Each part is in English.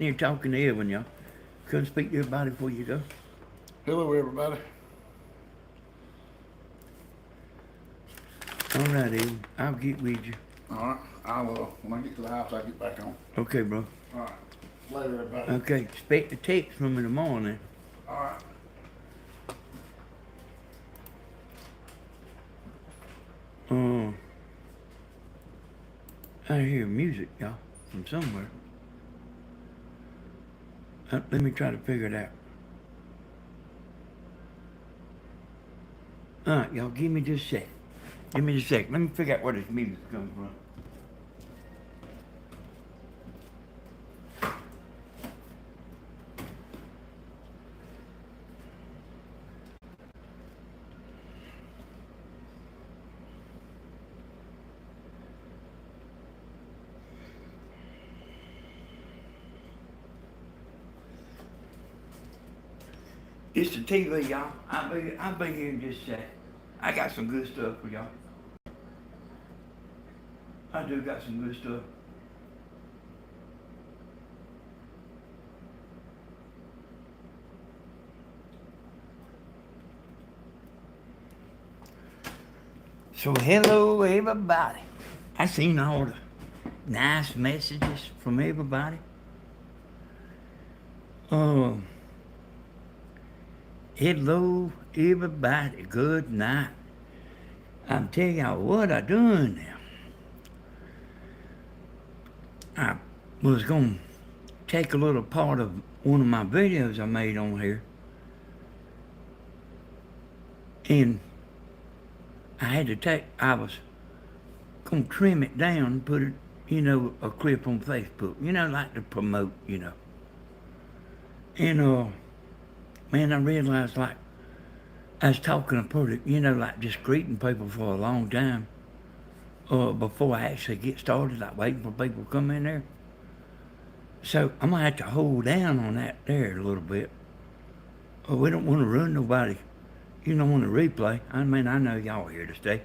You're talking to Evan, y'all. Couldn't speak to everybody before you go. Hello, everybody. All right, Evan. I'll get with you. All right, I will. When I get to the house, I'll get back on. Okay, bro. All right. Later, everybody. Okay, expect a text from me tomorrow then. All right. Uh, I hear music, y'all, from somewhere. Let me try to figure it out. All right, y'all, give me just a sec. Give me just a sec. Let me figure out where this music comes from. It's the TV, y'all. I'll be here in just a sec. I got some good stuff for y'all. I do got some good stuff. So hello everybody. I seen all the nice messages from everybody. Hello everybody, good night. I'm telling y'all what I done now. I was gonna take a little part of one of my videos I made on here, and I was gonna trim it down and put it, a clip on Facebook, like to promote, And, man, I realized, like, I was talking to pretty, like just greeting people for a long time, before I actually get started, like waiting for people to come in there. So I'm gonna have to hold down on that there a little bit. We don't want to ruin nobody. You don't want to replay. I mean, I know y'all are here to stay,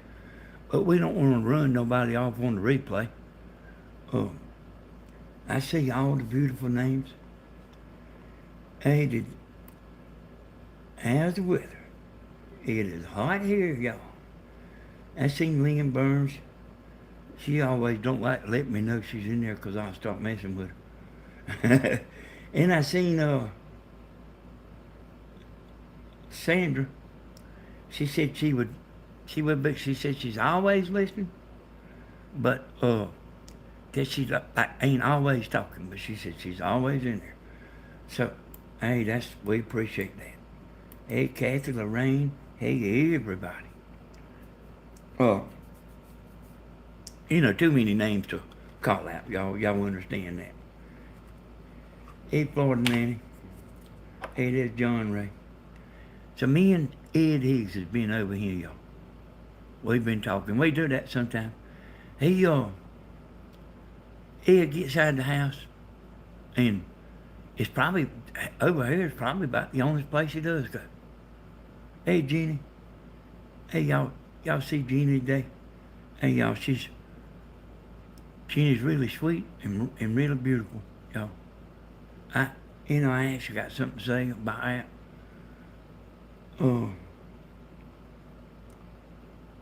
but we don't want to run nobody off on the replay. I see all the beautiful names. Hey, how's the weather? It is hot here, y'all. I seen Lynn Burns. She always don't like to let me know she's in there because I'll start messing with her. And I seen Sandra. She said she said she's always listening, but that she ain't always talking, but she said she's always in there. So, hey, we appreciate that. Hey, Kathy, Lorraine, hey, everybody. Too many names to call out. Y'all understand that. Hey, Florida Nanny. Hey, there's John Ray. So me and Ed Higgs has been over here, y'all. We've been talking. We do that sometimes. Ed gets out of the house, and it's probably, over here, it's probably about the only place he does go. Hey, Jeannie. Hey, y'all see Jeannie today? Hey, y'all, Jeannie's really sweet and really beautiful, y'all. I actually got something to say about that.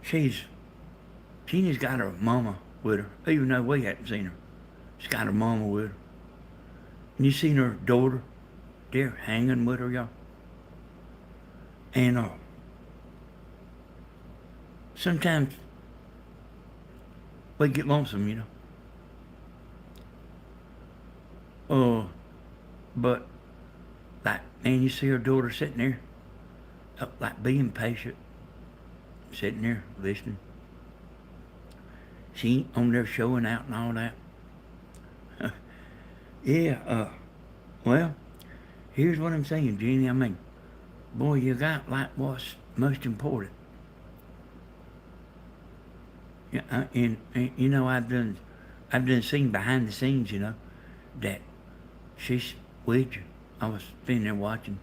Jeannie's got her mama with her, even though we hadn't seen her. She's got her mama with her. And you seen her daughter there hanging with her, y'all. And sometimes we get lonesome, but like, man, you see her daughter sitting there, like being patient, sitting there listening. She ain't on there showing out and all that. Yeah, well, here's what I'm saying, Jeannie. I mean, boy, you got like what's most important. Yeah, and I've done seen behind the scenes, that she's with you. I was sitting there watching,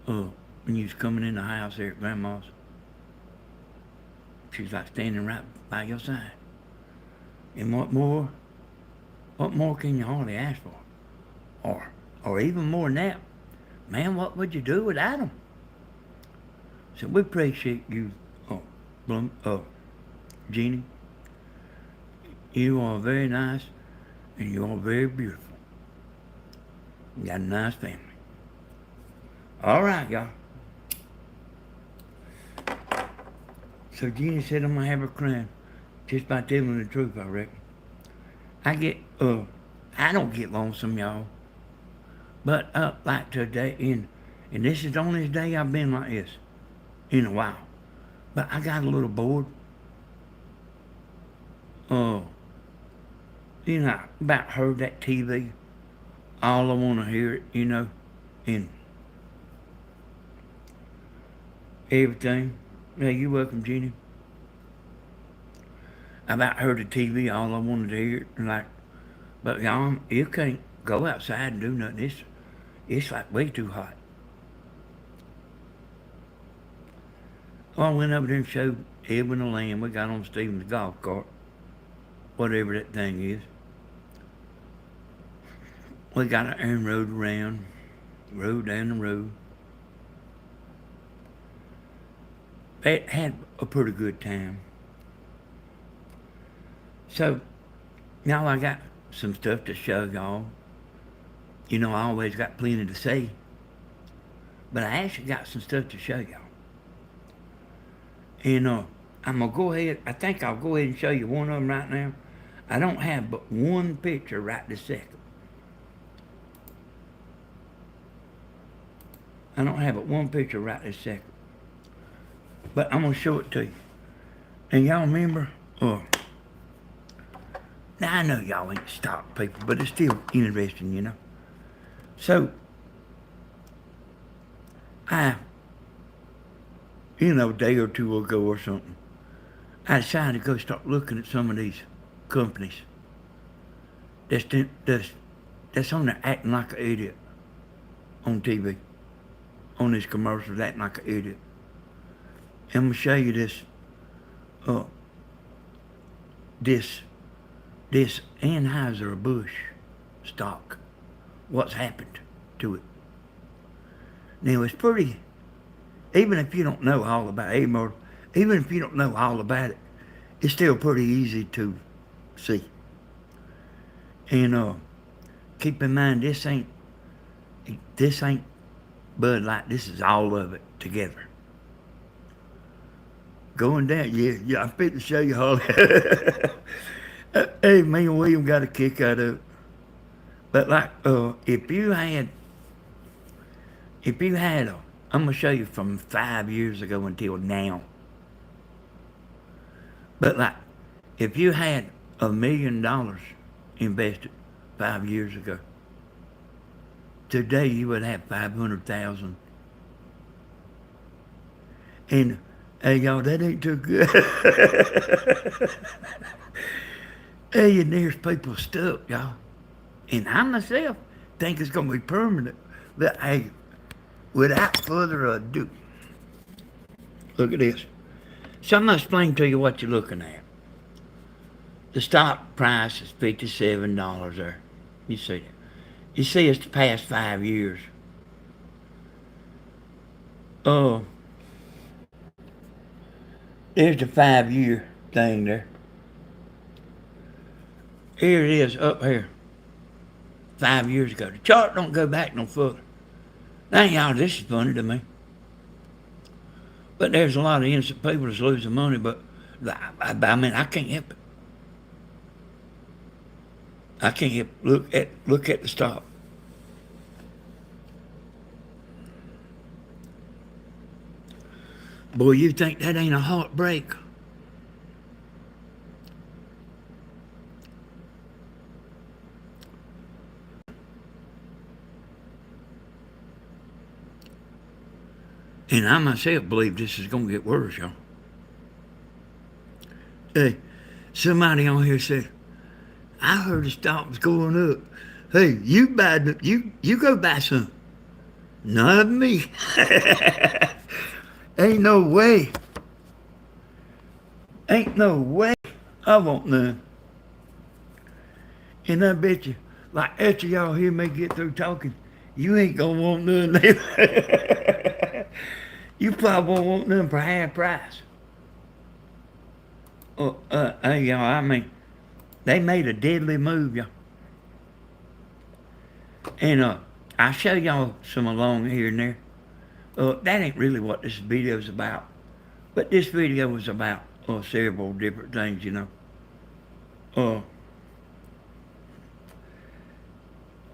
when you was coming in the house there at Grandma's. She's like standing right by your side. And what more can you hardly ask for? or even more than that, man, what would you do without them? So we appreciate you, Blum, Jeannie. You are very nice, and you are very beautiful. You got a nice family. All right, y'all. So Jeannie said I'm gonna have her crying just by telling the truth, I reckon. I don't get lonesome, y'all. But like today, and this is the only day I've been like this in a while. But I got a little bored. I about heard that TV. All I want to hear it, and everything. Yeah, you're welcome, Jeannie. I about heard the TV. All I wanted to hear, but y'all, you can't go outside and do nothing. It's like way too hot. Well, I went over there and showed Edwin the land. We got on Stephen's golf cart, whatever that thing is. We got an iron road around, rode down the road. It had a pretty good time. So, now I got some stuff to show y'all. I always got plenty to say. But I actually got some stuff to show y'all. And I'm going to go ahead, I think I'll go ahead and show you one of them right now. I don't have but one picture right this second. I don't have but one picture right this second. But I'm going to show it to you. And y'all remember, now I know y'all ain't stock people, but it's still interesting, So, a day or two ago or something, I decided to go start looking at some of these companies that's on there acting like an idiot on TV, on these commercials acting like an idiot. And I'm gonna show you this Anheuser-Busch stock. What's happened to it? Now it's pretty. Even if you don't know all about it, even if you don't know all about it, it's still pretty easy to see. And keep in mind, this ain't Bud Light. This is all of it together. Going down, yeah, I'm fit to show you all that. Hey, me and William got a kick out of it. But if you had, I'm gonna show you from 5 years ago until now. But if you had $1 million invested 5 years ago, today you would have 500,000. And hey, y'all, that ain't too good. Hey, and there's people stuck, y'all. And I myself think it's gonna be permanent. But hey, without further ado, look at this. So I'm going to explain to you what you're looking at. The stock price is $57 there. You see that. You see it's the past 5 years. There's the 5-year thing there. Here it is up here. 5 years ago. The chart don't go back no further. Now, y'all, this is funny to me. But there's a lot of innocent people that's losing money, but I mean, I can't help it. I can't help look at the stock. Boy, you think that ain't a heartbreak? And I myself believe this is going to get worse, y'all. Hey, somebody on here said, I heard the stock was going up. Hey, you go buy some. Not me. Ain't no way. Ain't no way I want none. And I bet you, Like after y'all hear me get through talking, you ain't gonna want none neither. You probably won't want none for half price. Y'all, I mean, they made a deadly move, y'all. And I show y'all some along here and there. That ain't really what this video's about. But this video was about several different things, you know.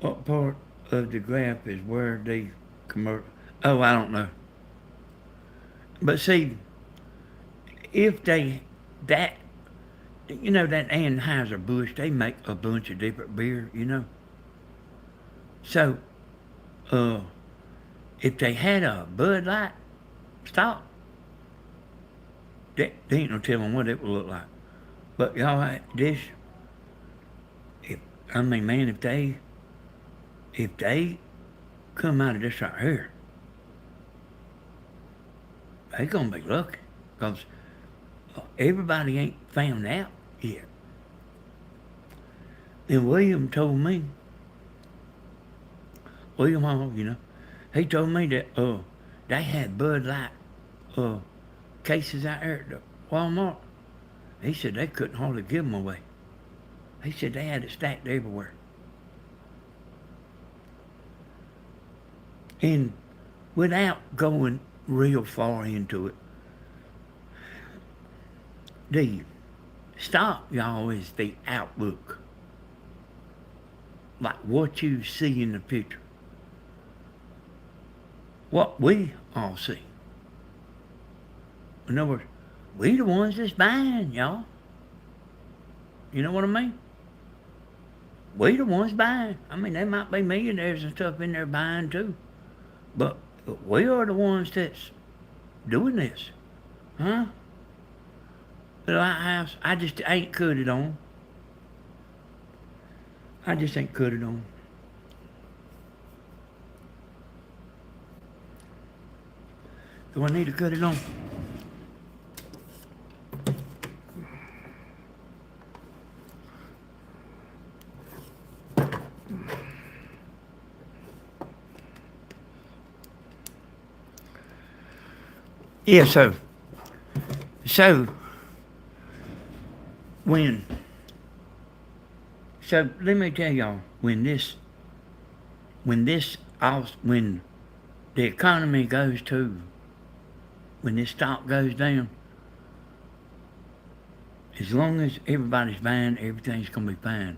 What part of the graph is where the commercial? Oh, I don't know. But see, if that, you know, that Anheuser-Busch, they make a bunch of different beer, you know. So, if they had a Bud Light stock, they ain't no telling what it would look like. But y'all, I mean, man, if they come out of this right here, they gonna be lucky, cause everybody ain't found out yet. And William Hall, you know, he told me that they had Bud Light cases out there at the Walmart. He said they couldn't hardly give them away. He said they had it stacked everywhere. And without going real far into it, the stock, y'all, is the outlook. Like what you see in the picture. What we all see. In other words, we the ones that's buying, y'all. You know what I mean? We the ones buying. I mean, there might be millionaires and stuff in there buying too. But we are the ones that's doing this. Huh? The lighthouse, I just ain't cut it on. I just ain't cut it on. Do I need to cut it on? Yeah, so let me tell y'all, when the economy goes to, when this stock goes down, as long as everybody's buying, everything's gonna be fine.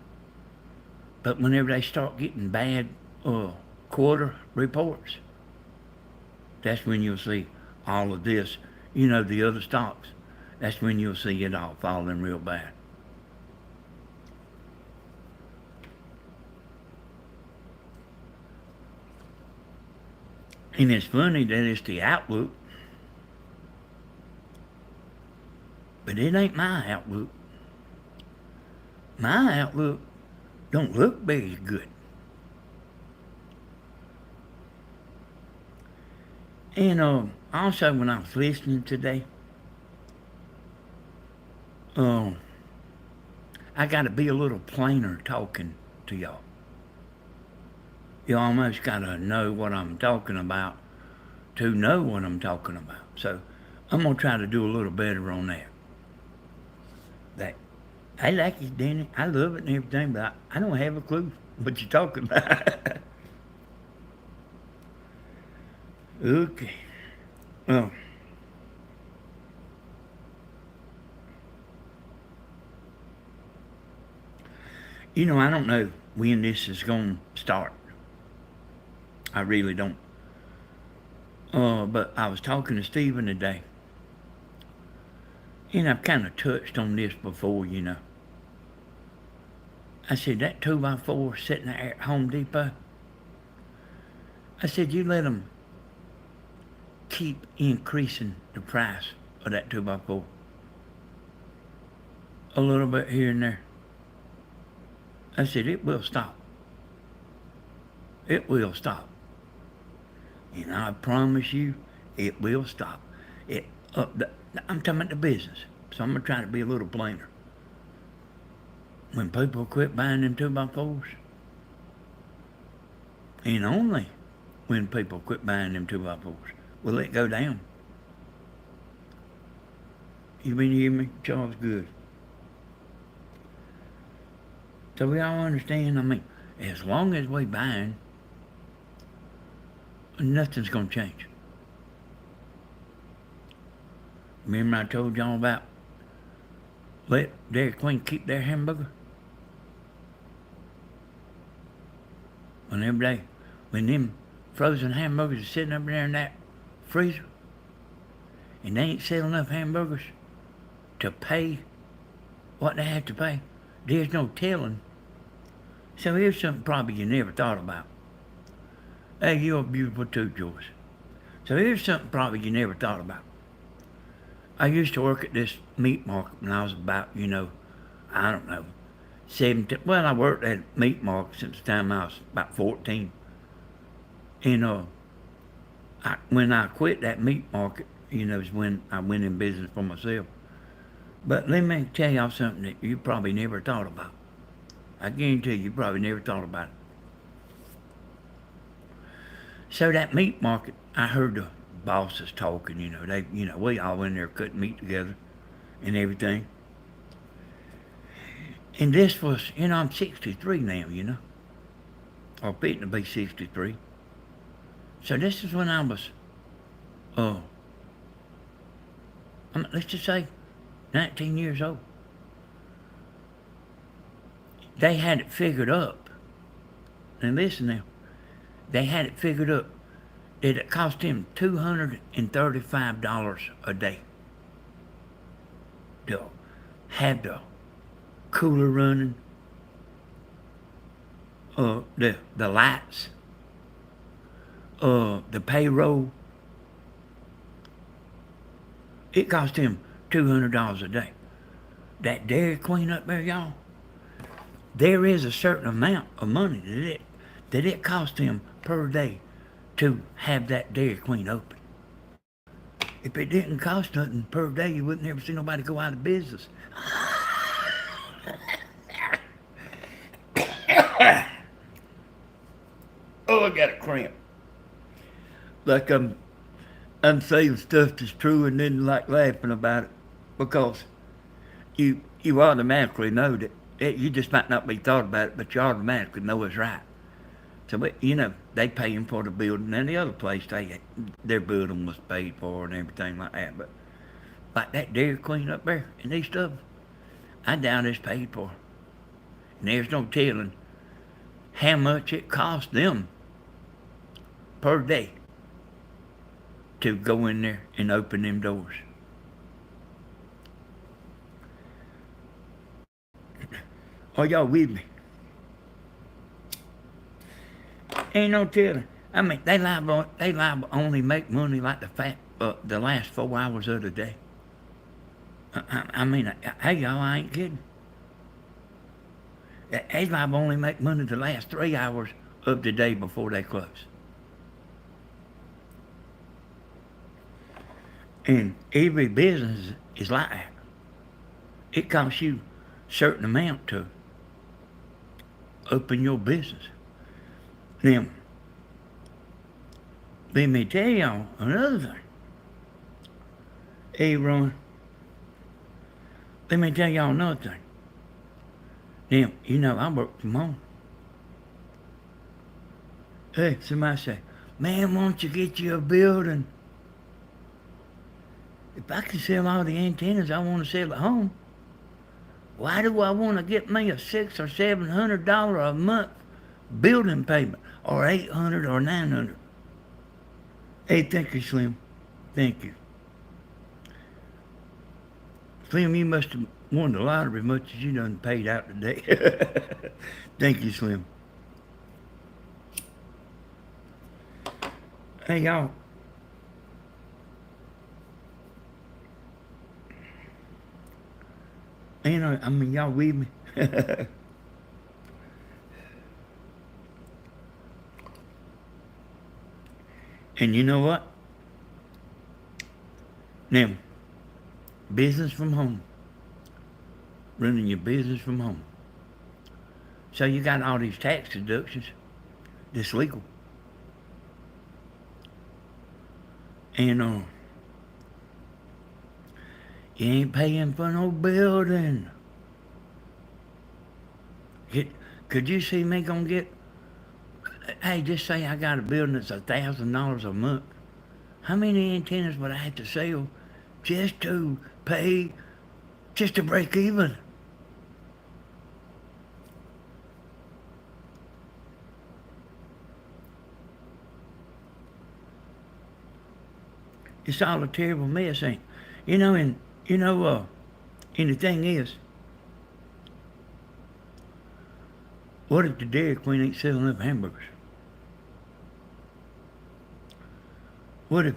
But whenever they start getting bad quarter reports, that's when you'll see all of this, you know, the other stocks. That's when you'll see it all falling real bad. And it's funny that it's the outlook, but it ain't my outlook. My outlook don't look very good. And also when I was listening today, I got to be a little plainer talking to y'all. You almost got to know what I'm talking about to know what I'm talking about. So I'm going to try to do a little better on that. I like it, Danny. I love it and everything, but I don't have a clue what you're talking about. Okay. Well, you know, I don't know when this is going to start. I really don't. But I was talking to Stephen today, and I've kind of touched on this before, you know. I said, that 2x4 sitting there at Home Depot, I said, you let them keep increasing the price of that 2x4 a little bit here and there. I said, it will stop. It will stop. And I promise you, it will stop. I'm talking about the business, so I'm going to try to be a little plainer. When people quit buying them 2x4s, And only when people quit buying them 2x4s will it go down. You been hearing me? Charles, good. So we all understand, I mean, as long as we buying, nothing's gonna change. Remember I told y'all about let Dairy Queen keep their hamburger? When them frozen hamburgers are sitting up there in that freezer, and they ain't selling enough hamburgers to pay what they have to pay, there's no telling. So here's something probably you never thought about. Hey, you're beautiful too, Joyce. So here's something probably you never thought about. I used to work at this meat market when I was about, I don't know, 17. Well, I worked at a meat market since the time I was about 14. And when I quit that meat market, is when I went in business for myself. But let me tell y'all something that you probably never thought about. I guarantee you probably never thought about it. So that meat market, I heard the bosses talking, we all in there cutting meat together and everything. And this was, I'm 63 now, or fitting to be 63. So this is when I was, let's just say 19 years old. They had it figured up. And listen now, they had it figured up that it cost him $235 a day to have the cooler running, the lights, the payroll. It cost him $200 a day. That Dairy Queen up there, y'all, there is a certain amount of money that it cost him per day to have that Dairy Queen open. If it didn't cost nothing per day, you wouldn't ever see nobody go out of business. Oh, I got a cramp. Like I'm saying stuff that's true and then like laughing about it, because you automatically know that you just might not be thought about it, but you automatically know it's right. So, they pay him for the building, and the other place their building was paid for and everything like that. But like that Dairy Queen up there and these stuff, I doubt it's paid for. And there's no telling how much it cost them per day to go in there and open them doors. Are y'all with me? Ain't no telling. I mean, they liable only make money like the last 4 hours of the day. I mean, hey y'all, I ain't kidding. They liable only make money the last 3 hours of the day before they close. And every business is like that. It costs you a certain amount to open your business. Now, let me tell y'all another thing. Hey, Ron, let me tell y'all another thing. Now, I work from home. Hey, somebody say, man, why don't you get you a building? If I can sell all the antennas I want to sell at home, why do I want to get me a $600 or $700 a month building payment, or $800 or $900? Hey, thank you, Slim. Thank you. Slim, you must have won the lottery as much as you done paid out today. Thank you, Slim. Hey, y'all. Y'all with me? And you know what? Now, business from home. Running your business from home. So you got all these tax deductions that's legal. And you ain't paying for no building. Get, could you see me gonna get? Hey, just say I got a building that's $1,000 a month. How many antennas would I have to sell just to pay, just to break even? It's all a terrible mess, ain't? You know, and you know, and the thing is, what if the Dairy Queen ain't selling enough hamburgers? What if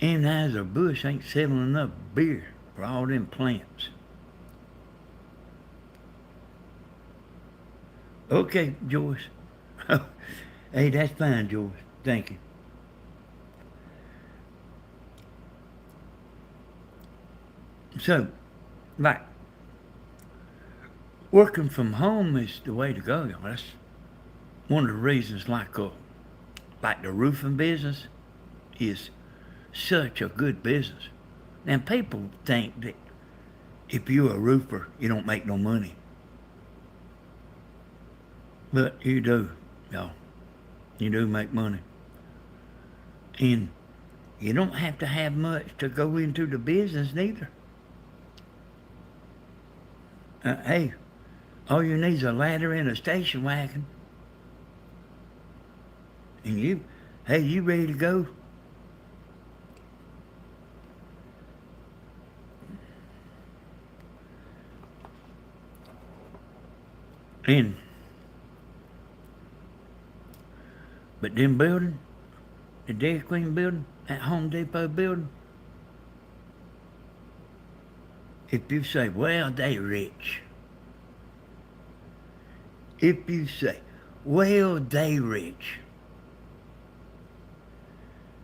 Anheuser-Busch ain't selling enough beer for all them plants? Okay, Joyce. Hey, that's fine, Joyce. Thank you. So, like, working from home is the way to go. That's one of the reasons, like the roofing business is such a good business. Now, people think that if you're a roofer, you don't make no money. But you do, y'all. You do make money. And you don't have to have much to go into the business neither. Hey, all you need is a ladder and a station wagon. And you ready to go? And, but them building, the Dairy Queen building, that Home Depot building, if you say, well, they rich. If you say, well, they rich.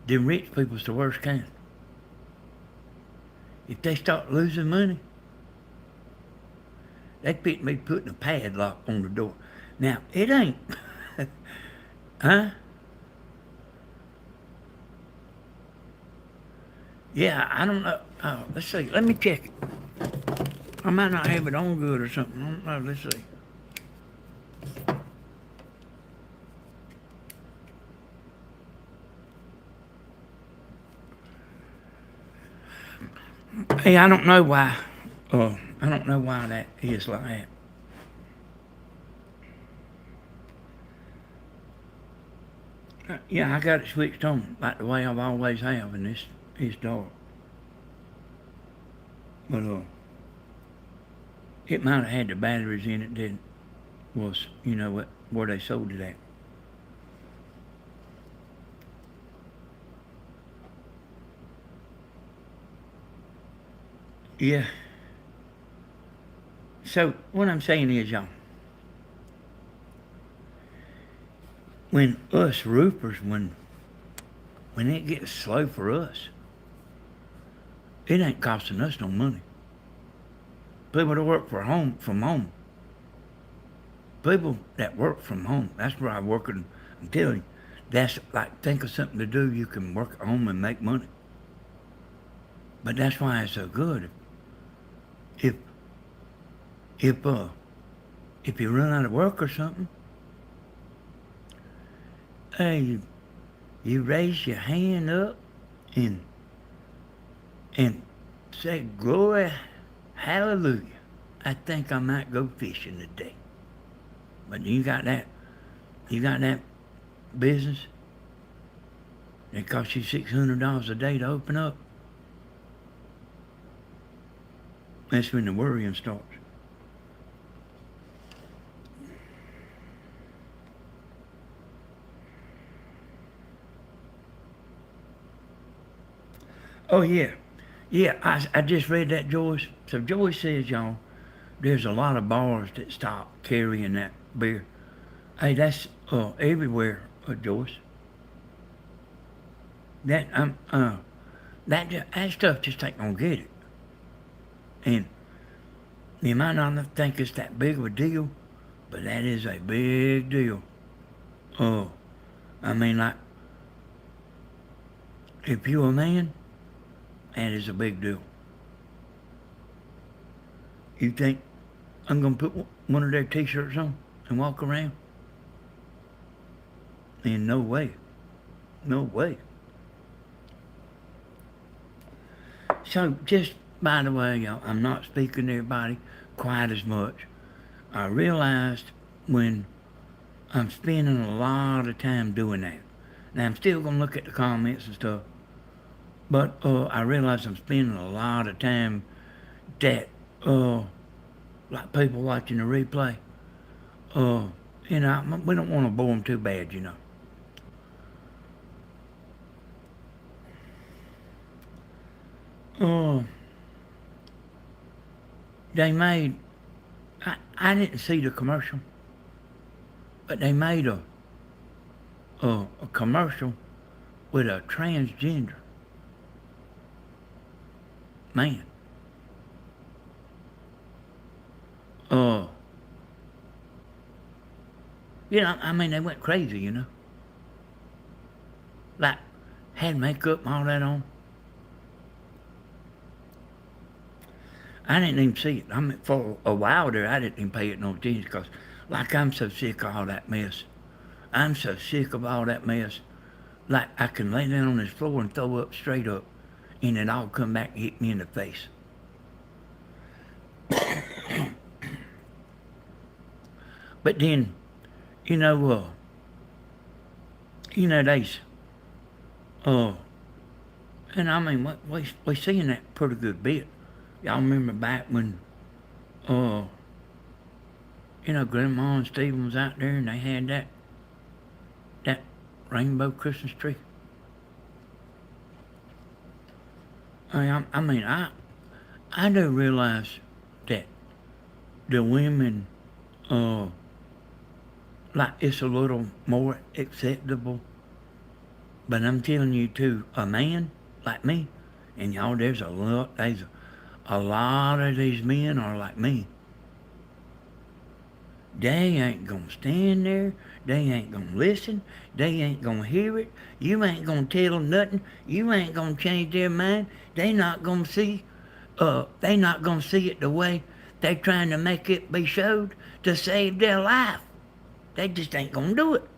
Them rich people's the worst kind. If they start losing money, they'd fit me putting a padlock on the door. Now, it ain't, huh? Yeah, I don't know. Let's see. Let me check it. I might not have it on good or something. I don't know. Let's see. Hey, I don't know why. I don't know why that is like that. Yeah, I got it switched on like the way I've always have, and this is dark. But it might have had the batteries in it that was, where they sold it at. Yeah. So what I'm saying is, y'all, when us roofers, when it gets slow for us, it ain't costing us no money. People that work from home, people that work from home, that's where I work. I'm telling you, that's like, think of something to do. You can work at home and make money. But that's why it's so good. If if uh if you run out of work or something, hey, you raise your hand up and say, glory, hallelujah. I think I might go fishing today. But you got that business that costs you $600 a day to open up. That's when the worrying starts. Oh yeah. Yeah, I just read that, Joyce. So Joyce says, y'all, there's a lot of bars that stop carrying that beer. Hey, that's everywhere, Joyce. That stuff just ain't gonna get it. And you might not think it's that big of a deal, but that is a big deal. I mean, like, if you're a man, that is a big deal. You think I'm gonna put one of their t-shirts on and walk around? And no way. No way. So just by the way, y'all, I'm not speaking to everybody quite as much. I realized when I'm spending a lot of time doing that. Now I'm still gonna look at the comments and stuff, but I realized I'm spending a lot of time that like people watching the replay. You know, we don't want to bore them too bad, you know. They made. I didn't see the commercial, but they made a commercial with a transgender man. You know, I mean, they went crazy, you know. Like, had makeup and all that on. I didn't even see it. I mean, for a while there, I didn't even pay it no attention because, like, I'm so sick of all that mess. I'm so sick of all that mess. Like, I can lay down on this floor and throw up straight up, and it all come back and hit me in the face. But then, you know, they's, and I mean, we seeing that pretty good bit. Y'all remember back when, Grandma and Stephen was out there and they had that rainbow Christmas tree. I do realize that the women, like it's a little more acceptable. But I'm telling you too, a man like me, and y'all, there's a lot of these men are like me. They ain't gonna stand there. They ain't gonna listen. They ain't gonna hear it. You ain't gonna tell them nothing. You ain't gonna change their mind. They not gonna see. They not gonna see it the way they trying to make it be showed to save their life. They just ain't gonna do it.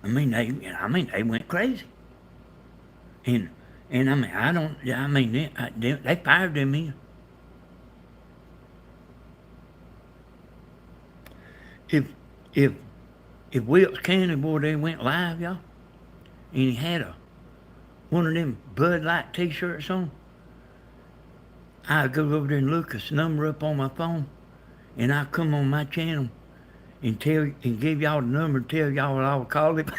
They went crazy. And they fired them in. If Wilkes County, boy, they went live, y'all, and he had one of them Bud Light t-shirts on, I'd go over there and look his number up on my phone, and I'd come on my channel and give y'all the number and tell y'all what I would call him.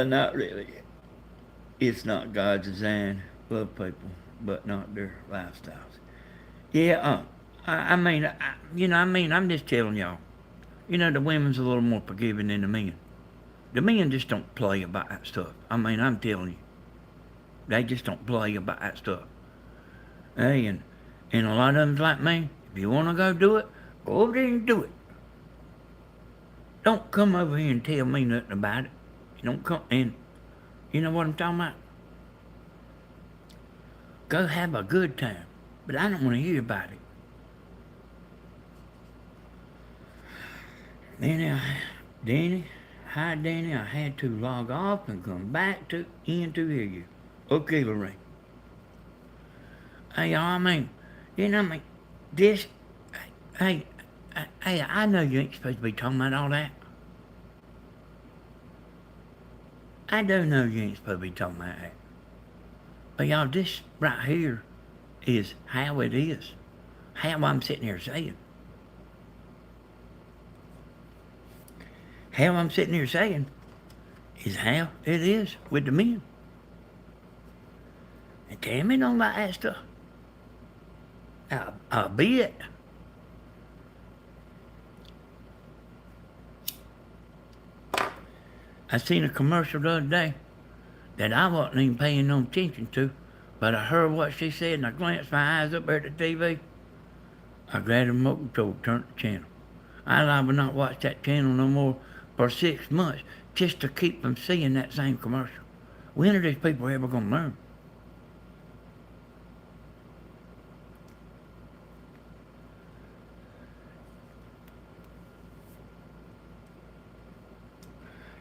Not really. It's not God's design. Love people, but not their lifestyles. Yeah, I'm just telling y'all. The women's a little more forgiving than the men. The men just don't play about that stuff. I'm telling you. They just don't play about that stuff. Hey, and a lot of them's like me. If you want to go do it, go over there and do it. Don't come over here and tell me nothing about it. You don't come, and you know what I'm talking about? Go have a good time. But I don't want to hear about it. Danny, I had to log off and come back in to hear you. Okay, Lorraine. Hey, this, hey, I know you ain't supposed to be talking about all that. I do know you ain't supposed to be talking about that. But y'all, this right here is how it is. How I'm sitting here saying. How I'm sitting here saying is how it is with the men. And Tammy don't like that stuff. A bit. I seen a commercial the other day. that I wasn't even paying no attention to, but I heard what she said and I glanced my eyes up at the TV. I grabbed the remote control, turned the channel. I would not watch that channel no more for 6 months just to keep from seeing that same commercial. When are these people ever going to learn?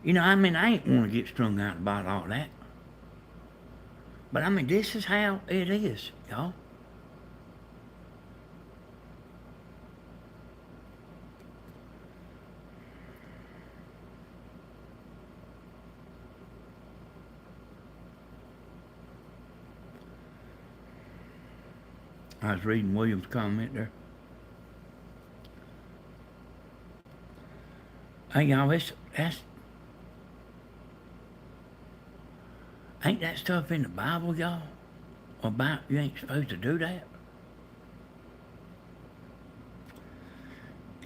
You know, I mean, I ain't want to get strung out about all that. But I mean, this is how it is, y'all. I was reading William's comment there. Hey, y'all, ain't that stuff in the Bible, y'all? About you ain't supposed to do that?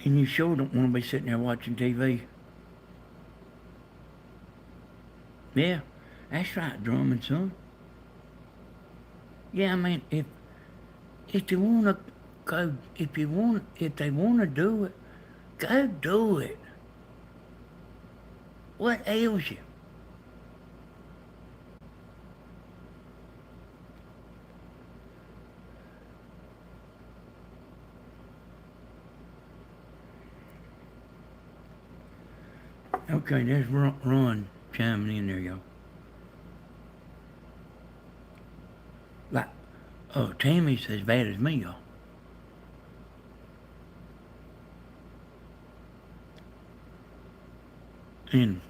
And you sure don't want to be sitting there watching TV. Yeah, that's right, Drummond, son. Yeah, I mean, if you want to go, if they want to do it, go do it. What ails you? Okay, there's Ron chiming in there, y'all. Like, oh, Tammy's as bad as me, y'all. And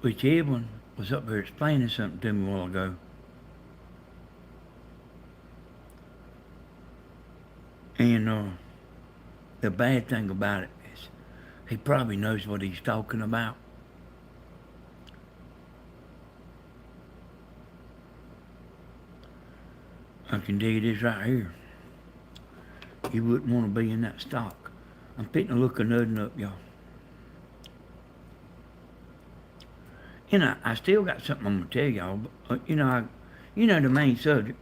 which Edwin was up there explaining something to me a while ago. And the bad thing about it is he probably knows what he's talking about. I can tell you this right here. You wouldn't want to be in that stock. I'm fitting to look another one up, y'all. And I still got something I'm gonna tell y'all, but you know the main subject.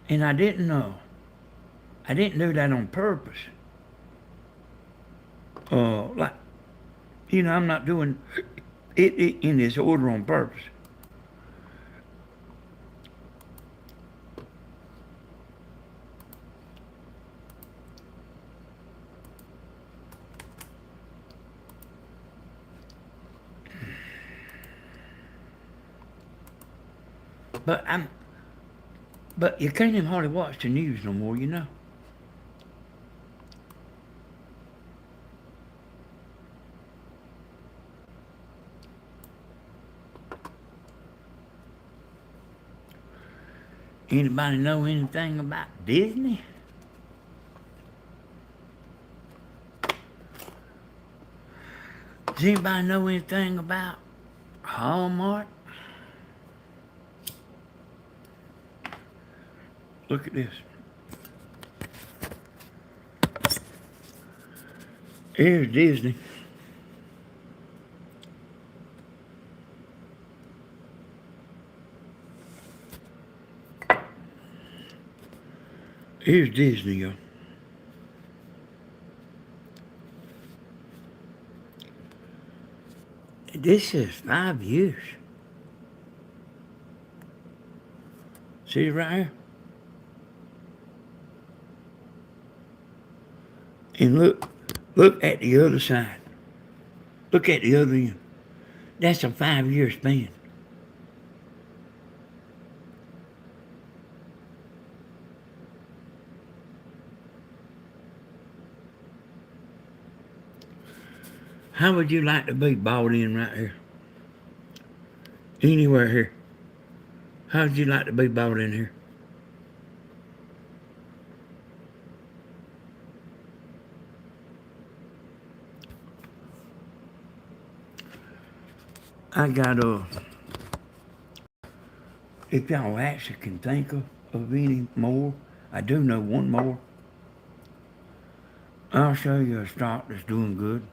And I didn't do that on purpose. Like, I'm not doing it in this order on purpose. But you can't even hardly watch the news no more, you know. Anybody know anything about Disney? Does anybody know anything about Hallmark? Look at this. Here's Disney. Here's Disney, y'all. This is 5 years. See right here? And look at the other side. Look at the other end. That's a 5-year span. How would you like to be bought in right here? Anywhere here. How would you like to be bought in here? I got if y'all actually can think of any more, I do know one more. I'll show you a stock that's doing good.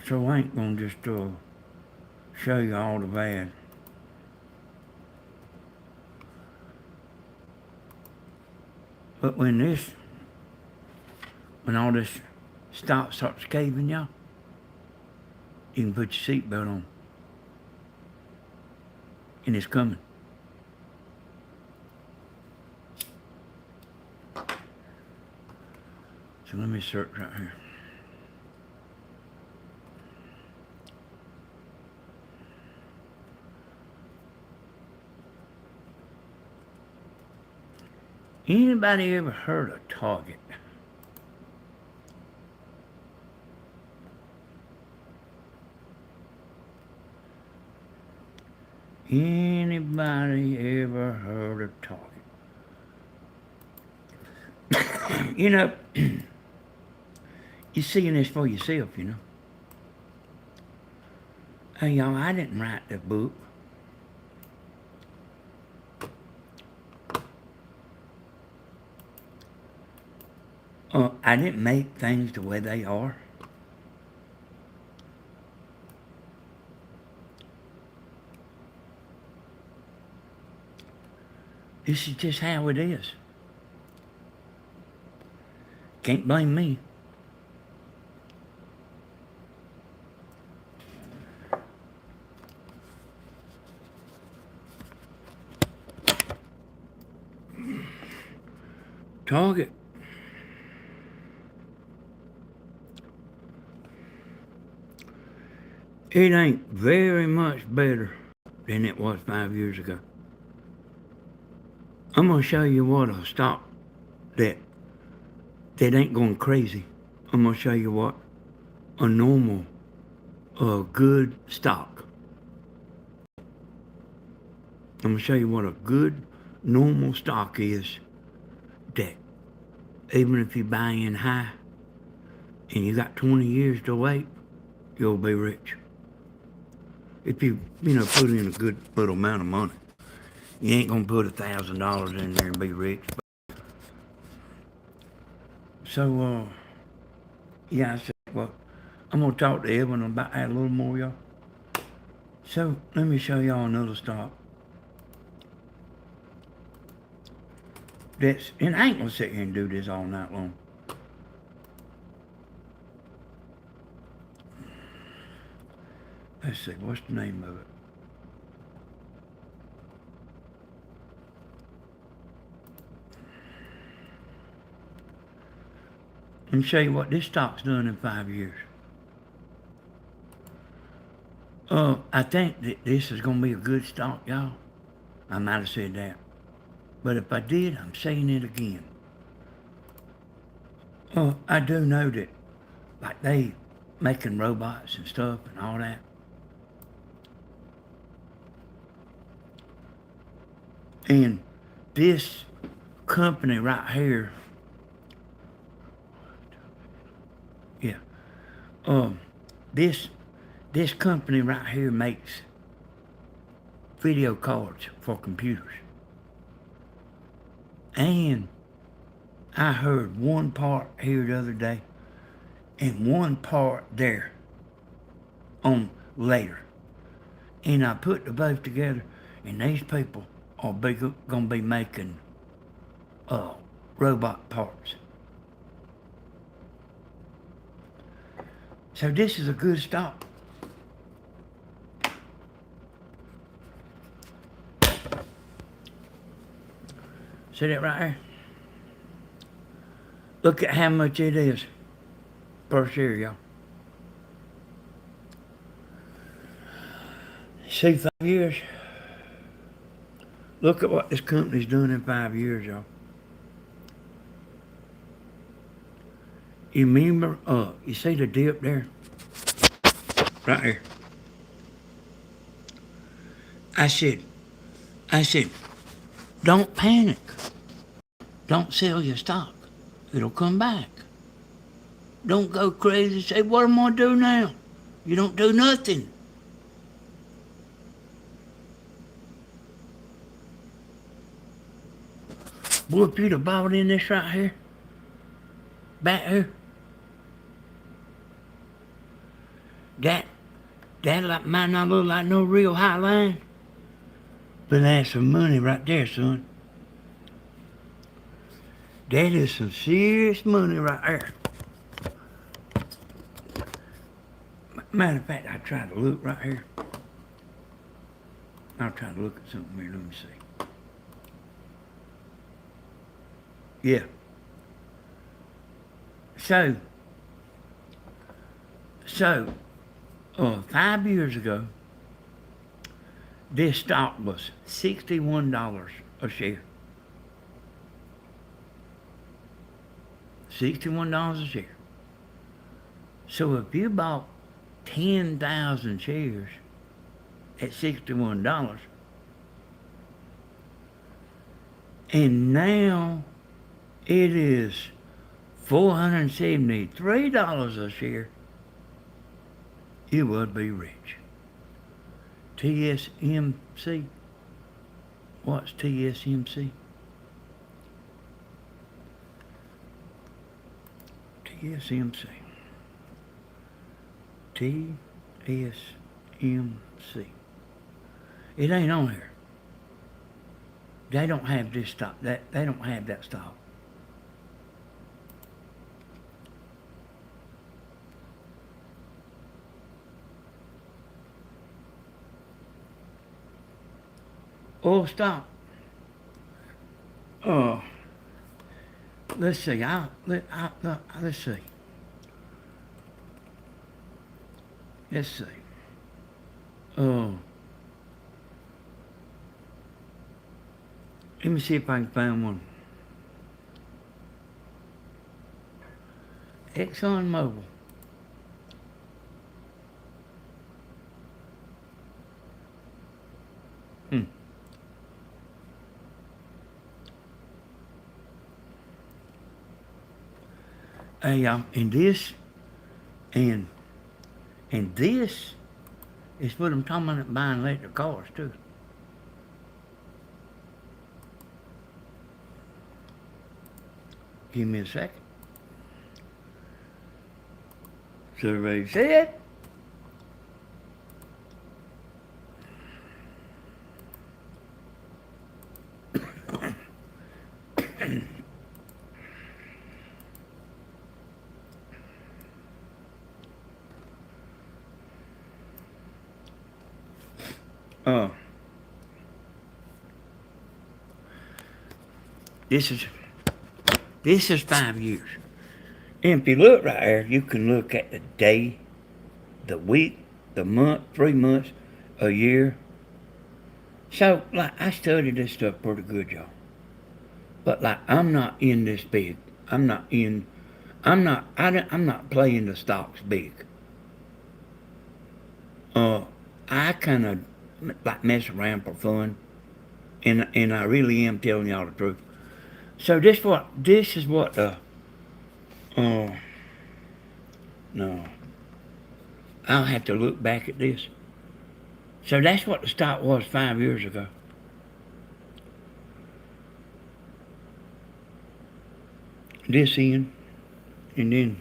So I ain't gonna just show you all the bad. But when all this stock starts caving, y'all, you can put your seatbelt on. And it's coming. So let me search right here. Anybody ever heard of Target? Anybody ever heard of Target? You know, you're seeing this for yourself, you know. Hey, y'all, I didn't write the book. I didn't make things the way they are. This is just how it is. Can't blame me. Target. It ain't very much better than it was 5 years ago. I'm gonna show you what a stock that ain't going crazy. I'm gonna show you what a normal, good stock. I'm gonna show you what a good, normal stock is that even if you buy in high and you got 20 years to wait, you'll be rich. If you put in a good little amount of money. You ain't gonna put $1,000 in there and be rich. So, yeah, I said, well, I'm gonna talk to Evan about that a little more, y'all. So, let me show y'all another stock. And I ain't gonna sit here and do this all night long. Let's see, what's the name of it? Let me show you what this stock's done in 5 years. I think that this is gonna be a good stock, y'all. I might have said that. But if I did, I'm saying it again. I do know that, like, they making robots and stuff and all that. And this company right here, yeah, this company right here makes video cards for computers. And I heard one part here the other day and one part there on later. And I put the both together, and these people are gonna be making robot parts. So this is a good stock. See that right there? Look at how much it is per share, y'all. See, 5 years. Look at what this company's done in 5 years, y'all. You remember, you see the dip there? Right here. I said, don't panic. Don't sell your stock. It'll come back. Don't go crazy. Say, what am I gonna do now? You don't do nothing. Boy, if you'd have bought in this right here, back here, That might not look like no real high line, but that's some money right there, son. That is some serious money right there. Matter of fact, I tried to look right here. I'll try to look at something here. Let me see. Yeah. So, 5 years ago, this stock was $61 a share. $61 a share. So if you bought 10,000 shares at $61, and now it is $473 a share, you would be rich. TSMC. What's TSMC? TSMC. TSMC. It ain't on here. They don't have this stock. They don't have that stock. Oh, stop. Let's see. Let's see. Let's see. Let me see if I can find one. ExxonMobil. Hey, and this is what I'm talking about buying electric cars too. Give me a second. Survey said. This is 5 years. And if you look right there, you can look at the day, the week, the month, 3 months, a year. So, like, I studied this stuff pretty good, y'all. But, like, I'm not in this big. I'm not playing the stocks big. I kind of, like, mess around for fun. And I really am telling y'all the truth. So this is what no. I'll have to look back at this. So that's what the stock was 5 years ago. This in, and then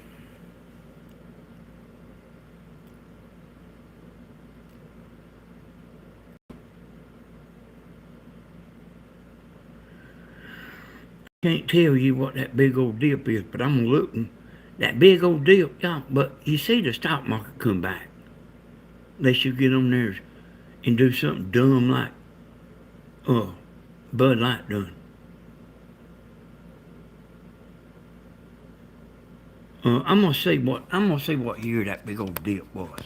can't tell you what that big old dip is, but I'm looking. That big old dip, y'all. But you see the stock market come back. They should get on there and do something dumb like Bud Light done. I'm gonna see what year that big old dip was.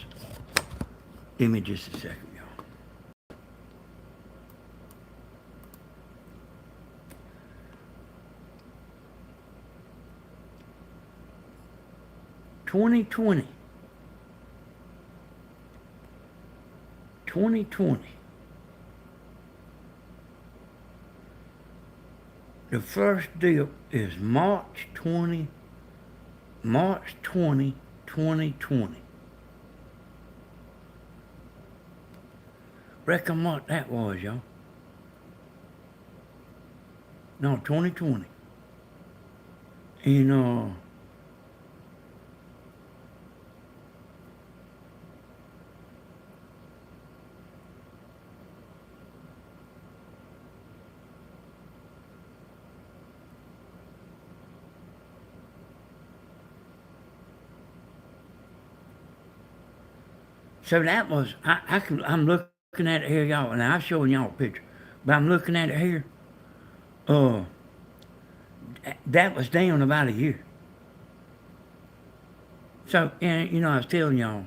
Give me just a second, y'all. $2020. The first dip is March 20, 2020. Reckon what that was, y'all. No, 2020. And So that was, I'm looking at it here, y'all, and I'm showing y'all a picture, but I'm looking at it here. Uh, that was down about a year. So, and you know, I was telling y'all,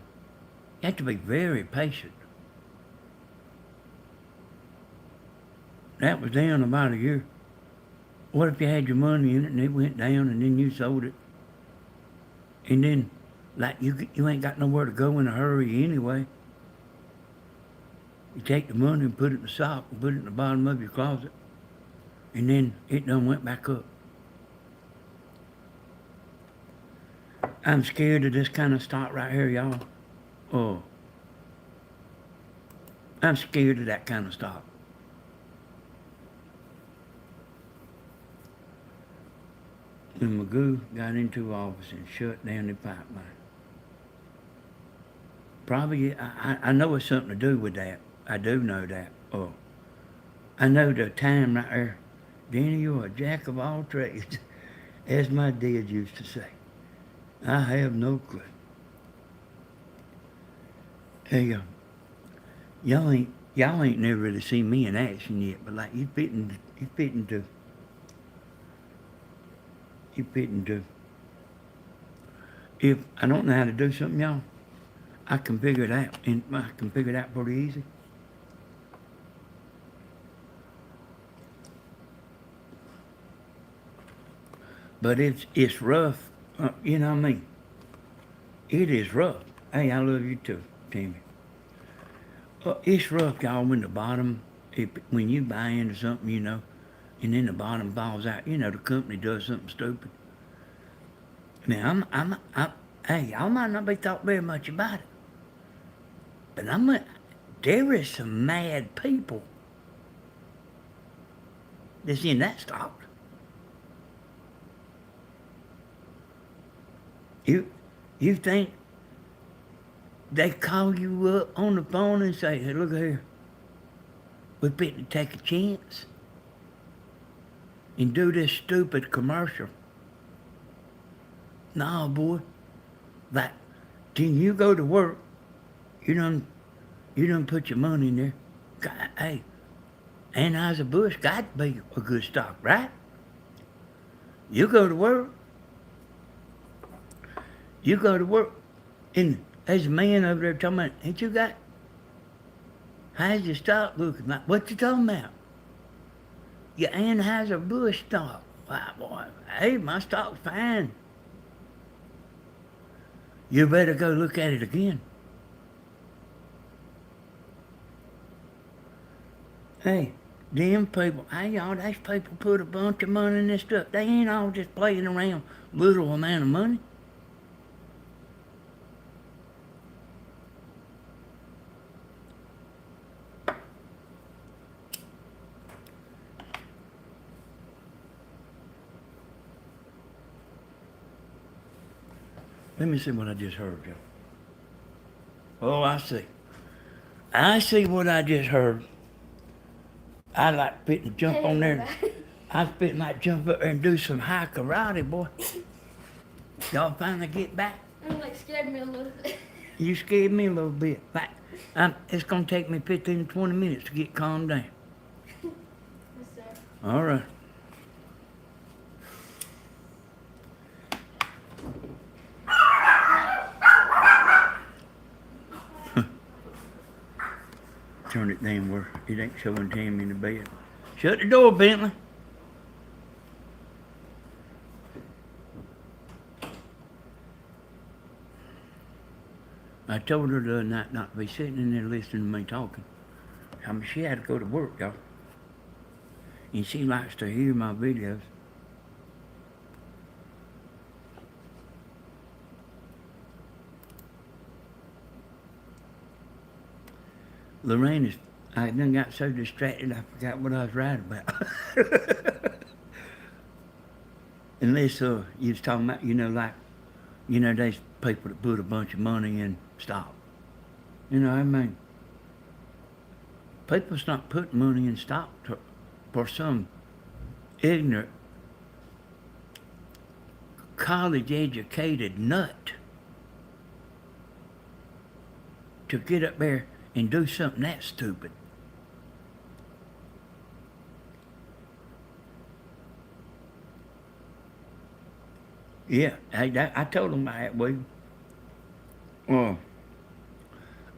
you have to be very patient. That was down about a year. What if you had your money in it and it went down and then you sold it? And then, like, you ain't got nowhere to go in a hurry anyway. You take the money and put it in the sock and put it in the bottom of your closet. And then it done went back up. I'm scared of this kind of stock right here, y'all. Oh, I'm scared of that kind of stock. And Magoo got into office and shut down the pipeline. Probably, I know it's something to do with that. I do know that. Oh, I know the time right there. Danny, you're a jack of all trades, as my dad used to say. I have no clue. Hey, y'all ain't never really seen me in action yet, but like you fitting to. If I don't know how to do something, y'all, I can figure it out, and I can figure it out pretty easy. But it's rough, you know what I mean? It is rough. Hey, I love you too, Timmy. It's rough, y'all, when the bottom, when you buy into something, you know, and then the bottom falls out, you know, the company does something stupid. Now, hey, I might not be thought very much about it, but there is some mad people that's in that stock. You think they call you up on the phone and say, hey, look here, we're fitting to take a chance and do this stupid commercial. No, boy. Like, can you go to work? You done put your money in there. God, hey, Anheuser-Busch got to be a good stock, right? You go to work. And there's a man over there talking about, ain't you got, how's your stock looking like? What you talking about? Your Anheuser-Busch stock. Wow, boy, hey, my stock's fine. You better go look at it again. Hey, them people, hey y'all, these people put a bunch of money in this stuff. They ain't all just playing around little amount of money. Let me see what I just heard, Joe. Oh, I see. I see what I just heard. I like fitting to jump on there. I fitting like jump up there and do some high karate, boy. Y'all finally get back? You like scared me a little bit. You scared me a little bit. Like, it's gonna take me 15 to 20 minutes to get calmed down. Yes, sir. All right. Turn it down where it ain't showing Tammy in the bed. Shut the door, Bentley. I told her the other night not to be sitting in there listening to me talking. I mean, she had to go to work, y'all. And she likes to hear my videos. Lorraine I done got so distracted I forgot what I was writing about. Unless you was talking about, there's people that put a bunch of money in stock. You know, I mean, people's not putting money in stock for some ignorant, college-educated nut. to get up there and do something that stupid. Yeah, I told him that way. Well,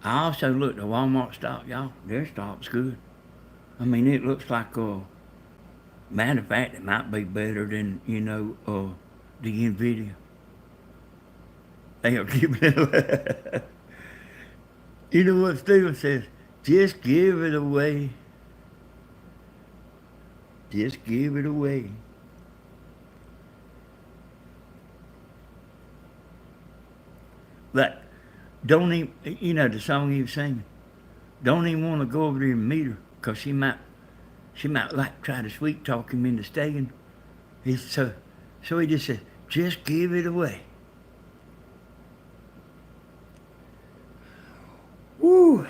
I also looked at Walmart stock, y'all. Their stock's good. I mean, it looks like, matter of fact, it might be better than, the NVIDIA. They are giving it away. You know what Steven says? Just give it away. Just give it away. Like, don't even, the song he was singing. Don't even want to go over there and meet her, 'cause she might like try to sweet talk him into staying. So he just said, just give it away. Woo.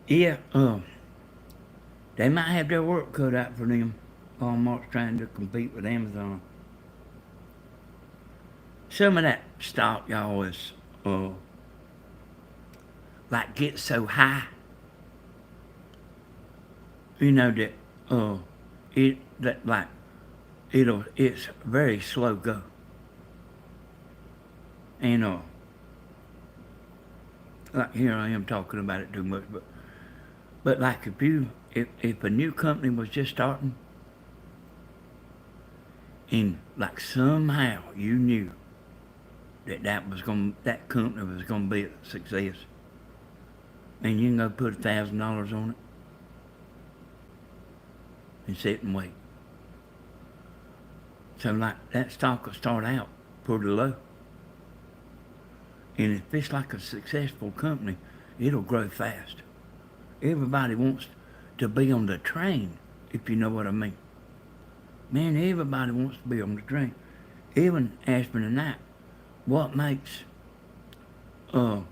Yeah, they might have their work cut out for them. Walmart's trying to compete with Amazon. Some of that stock, y'all, is, like, gets so high, that, it's very slow go. And, like, here I am talking about it too much, but like, if a new company was just starting, and, like, somehow you knew that company was gonna be a success, and you can go put $1,000 on it and sit and wait. So, like, that stock will start out pretty low, and if it's like a successful company, it'll grow fast. Everybody wants to be on the train, if you know what I mean. Man, everybody wants to be on the train. Even asked me tonight, what makes, that,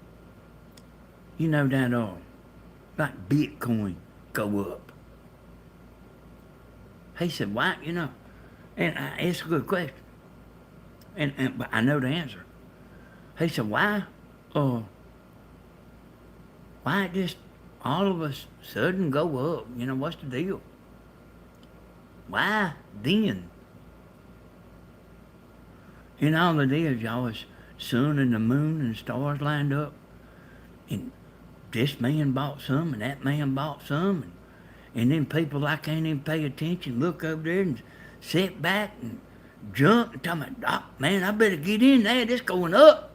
like Bitcoin go up? He said, why, and it's a good question. But I know the answer. He said, why it just all of a sudden go up? What's the deal? Why then? And all it is, y'all, is sun and the moon and stars lined up. And this man bought some and that man bought some. And then people I can't even pay attention look over there and sit back and jump and tell me, oh, man, I better get in there. It's going up.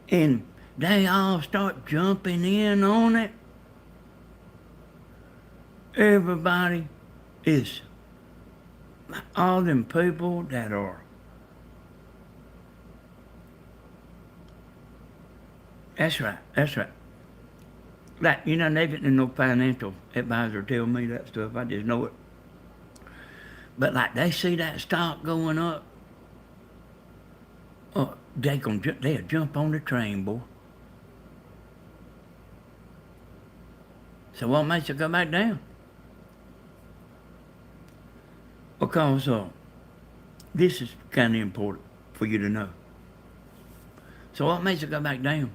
And they all start jumping in on it. Everybody is, all them people that are, that's right. Like, they didn't no financial advisor tell me that stuff. I just know it. But like, they see that stock going up, they'll jump on the train, boy. So what makes it go back down? Because this is kind of important for you to know. So what makes it go back down?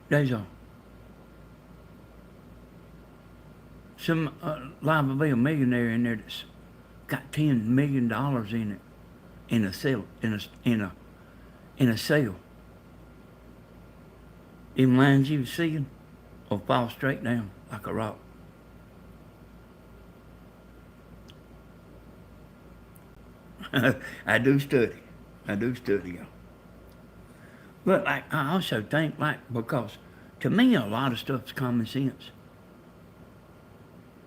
There's some liable to be a millionaire in there that's got $10 million in it in a sale. Them lines you was seeing will fall straight down like a rock. I do study, y'all. But like, I also think, like, because to me a lot of stuff's common sense.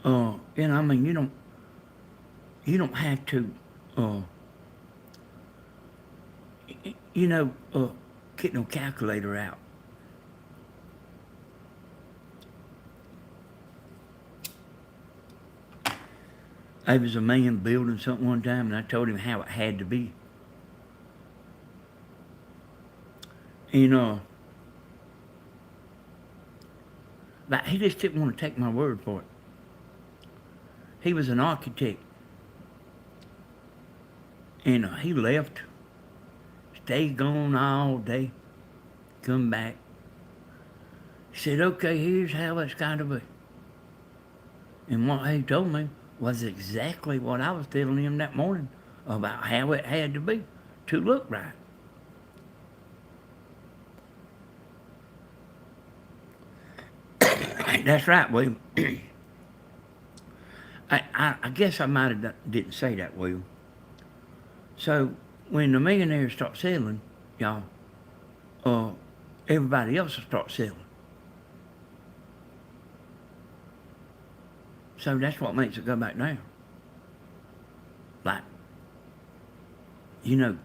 I mean, you don't have to, get no calculator out. There was a man building something one time, and I told him how it had to be. Like, he just didn't want to take my word for it. He was an architect. And he left, stayed gone all day, come back. He said, okay, here's how it's got to be. And what he told me was exactly what I was telling him that morning about how it had to be to look right. That's right, William. I guess I might have didn't say that, William. So when the millionaires start selling, y'all, everybody else will start selling. So that's what makes it go back down. Like, you know,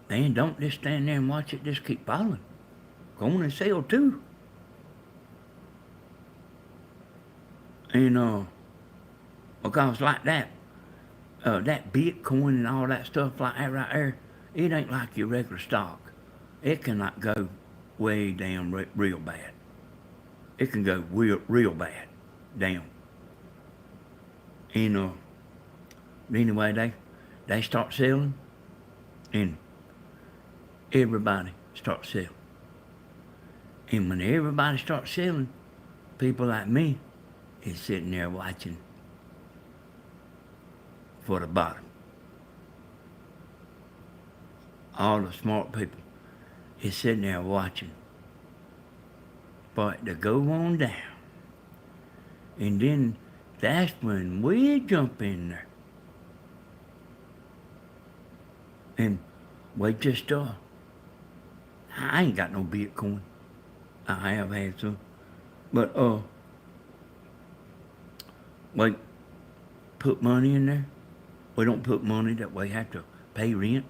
man, don't just stand there and watch it, just keep following. Go on and sell too. And because like that Bitcoin and all that stuff like that right there, it ain't like your regular stock. It can like go way down real bad. It can go real bad down. And anyway, they start selling, and everybody starts selling. And when everybody starts selling, people like me is sitting there watching for the bottom. All the smart people is sitting there watching for it to go on down. And then that's when we jump in there. And we just, I ain't got no Bitcoin. I have had some. But, we put money in there. We don't put money that we have to pay rent.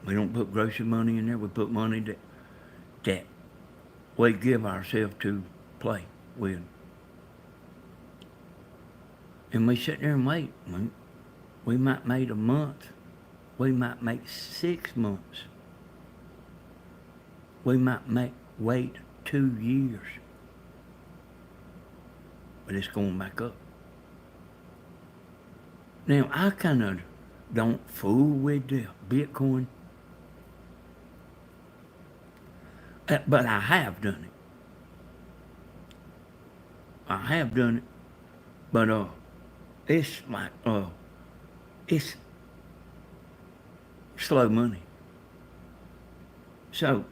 We don't put grocery money in there. We put money that we give ourselves to play with. And we sit there and wait. We might make a month. We might make 6 months. We might wait 2 years. But it's going back up. Now, I kind of don't fool with the Bitcoin. But I have done it. I have done it. But it's like, it's slow money. So,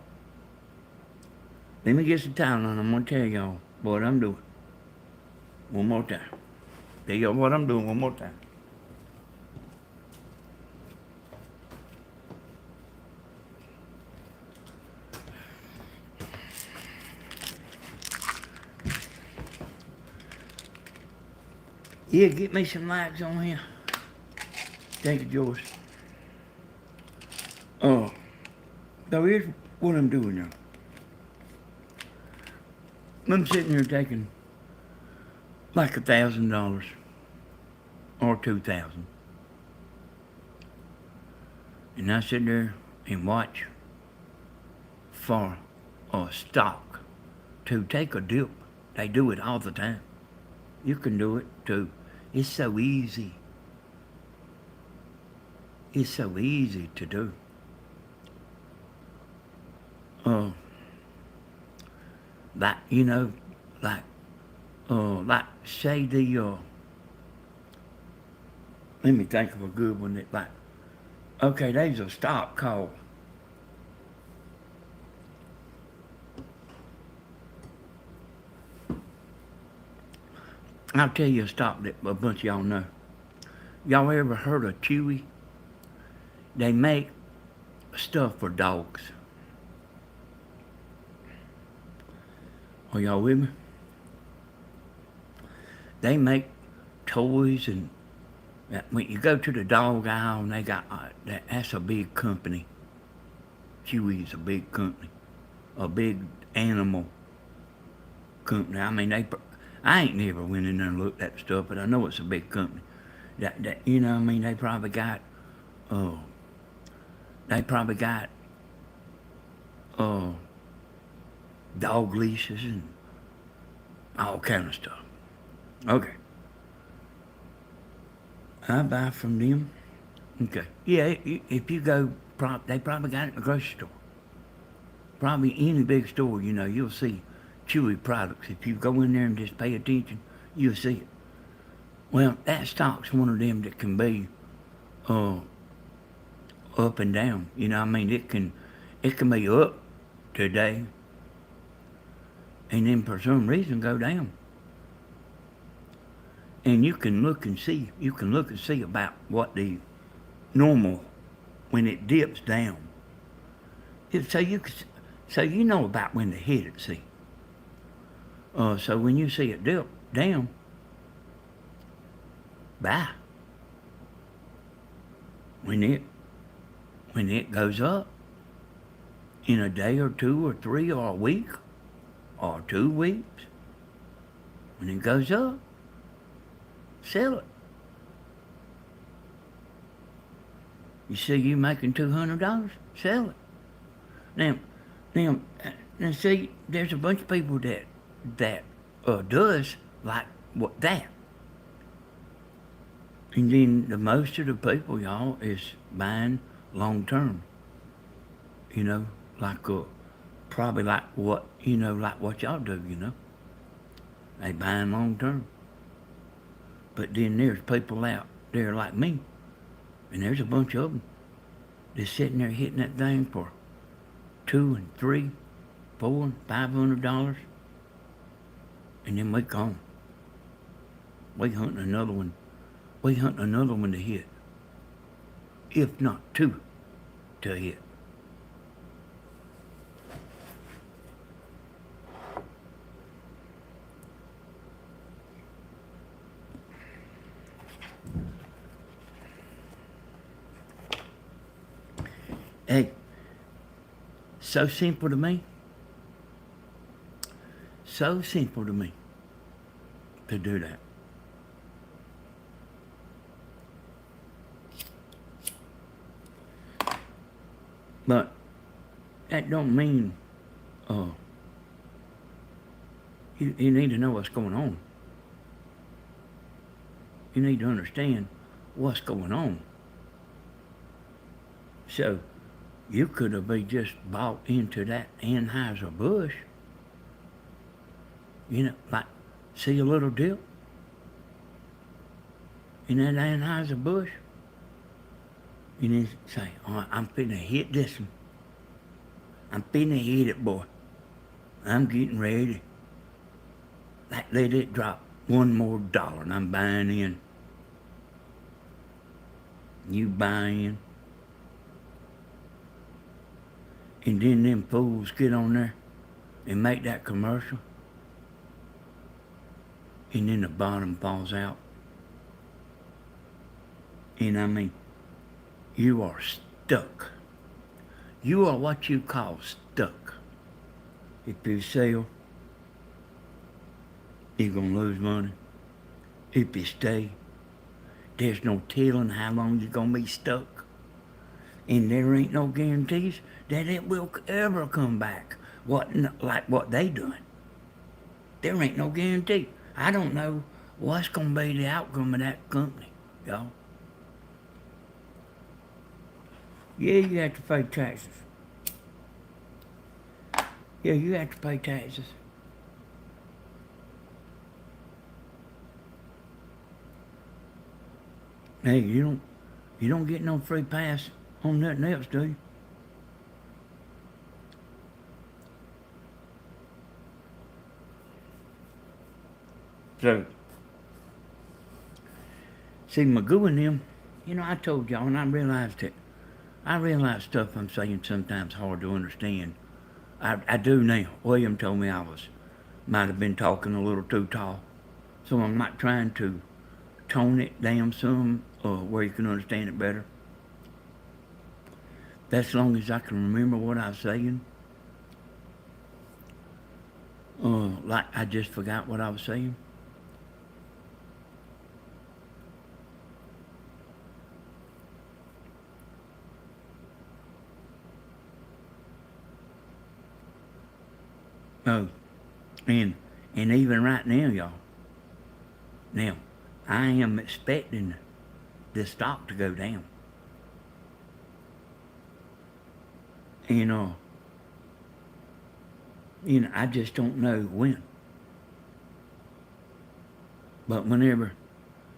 let me get some time on. I'm going to tell y'all what I'm doing. One more time. Tell y'all what I'm doing one more time. Yeah, get me some likes on here. Thank you, Joyce. So here's what I'm doing now. I'm sitting here taking like $1,000 or $2,000. And I sit there and watch for a stock to take a dip. They do it all the time. You can do it too. It's so easy. It's so easy to do. Like, you know, like say let me think of a good one that like, okay, there's a stock called, I'll tell you a stock that a bunch of y'all know. Y'all ever heard of Chewy? They make stuff for dogs. Are y'all with me? They make toys, and when you go to the dog aisle, and they got that's a big company. Chewy's a big company, a big animal company. I mean, I ain't never went in there and looked at the stuff, but I know it's a big company. That you know, I mean, they probably got dog leashes and all kind of stuff. Okay. I buy from them. Okay. Yeah, if you go, they probably got it in the grocery store. Probably any big store, you'll see Chewy products. If you go in there and just pay attention, you'll see it. Well, that stock's one of them that can be uh, up and down. I mean, it can be up today and then for some reason go down. And you can look and see. You can look and see about what the normal when it dips down. So you know about when to hit it. See. So when you see it dip down, buy. When it goes up in a day or two or three or a week or 2 weeks, when it goes up, sell it. You see you making $200, sell it. Now, see, there's a bunch of people that does like what that. And then the most of the people, y'all, is buying long term. Like probably like what y'all do. They buying long term. But then there's people out there like me, and there's a bunch of them just sitting there hitting that thing for $200 and $300, $400, $500, and then we gone. We hunting another one. We hunting another one to hit, if not two to hit. Hey, so simple to me. So simple to me to do that. But that don't mean you need to know what's going on. You need to understand what's going on. So you could have been just bought into that Anheuser-Busch. Like see a little dip in that Anheuser-Busch. You need to say, all right, I'm finna hit this one. I'm finna hit it, boy. I'm getting ready. Let it drop one more dollar and I'm buying in. You buy in. And then them fools get on there and make that commercial. And then the bottom falls out. And I mean, you are stuck. You are what you call stuck. If you sell, you're going to lose money. If you stay, there's no telling how long you're going to be stuck. And there ain't no guarantees that it will ever come back like what they doing. There ain't no guarantee. I don't know what's going to be the outcome of that company, y'all. Yeah, you have to pay taxes. Yeah, you have to pay taxes. Hey, you don't get no free pass on nothing else, do you? So, see, Magoo and them, I told y'all, and I realized stuff I'm saying sometimes hard to understand. I do now. William told me I might have been talking a little too tall. So I'm not trying to tone it down some where you can understand it better. That's as long as I can remember what I was saying. Like I just forgot what I was saying. Oh, and even right now, y'all. Now, I am expecting the stock to go down. And I just don't know when. But whenever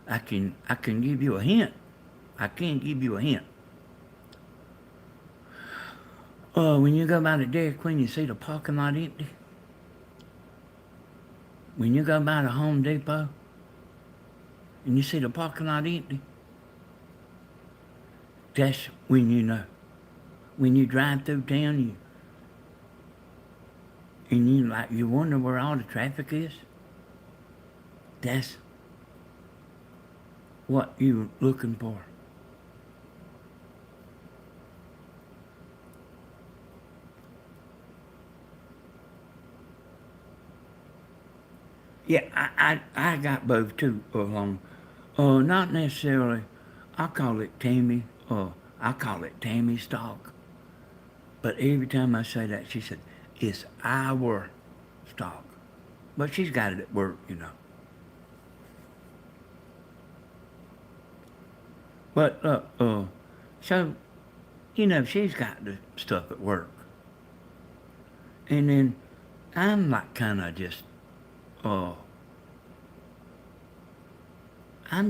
I can give you a hint. I can give you a hint. When you go by the Dairy Queen, you see the parking lot empty. When you go by the Home Depot and you see the parking lot empty, that's when you know. When you drive through town, you wonder where all the traffic is. That's what you're looking for. Yeah, I got both too along. Not necessarily. I call it Tammy. I call it Tammy stock. But every time I say that, she said, it's our stock. But she's got it at work, But, so, she's got the stuff at work. And then I'm like kind of just, I'm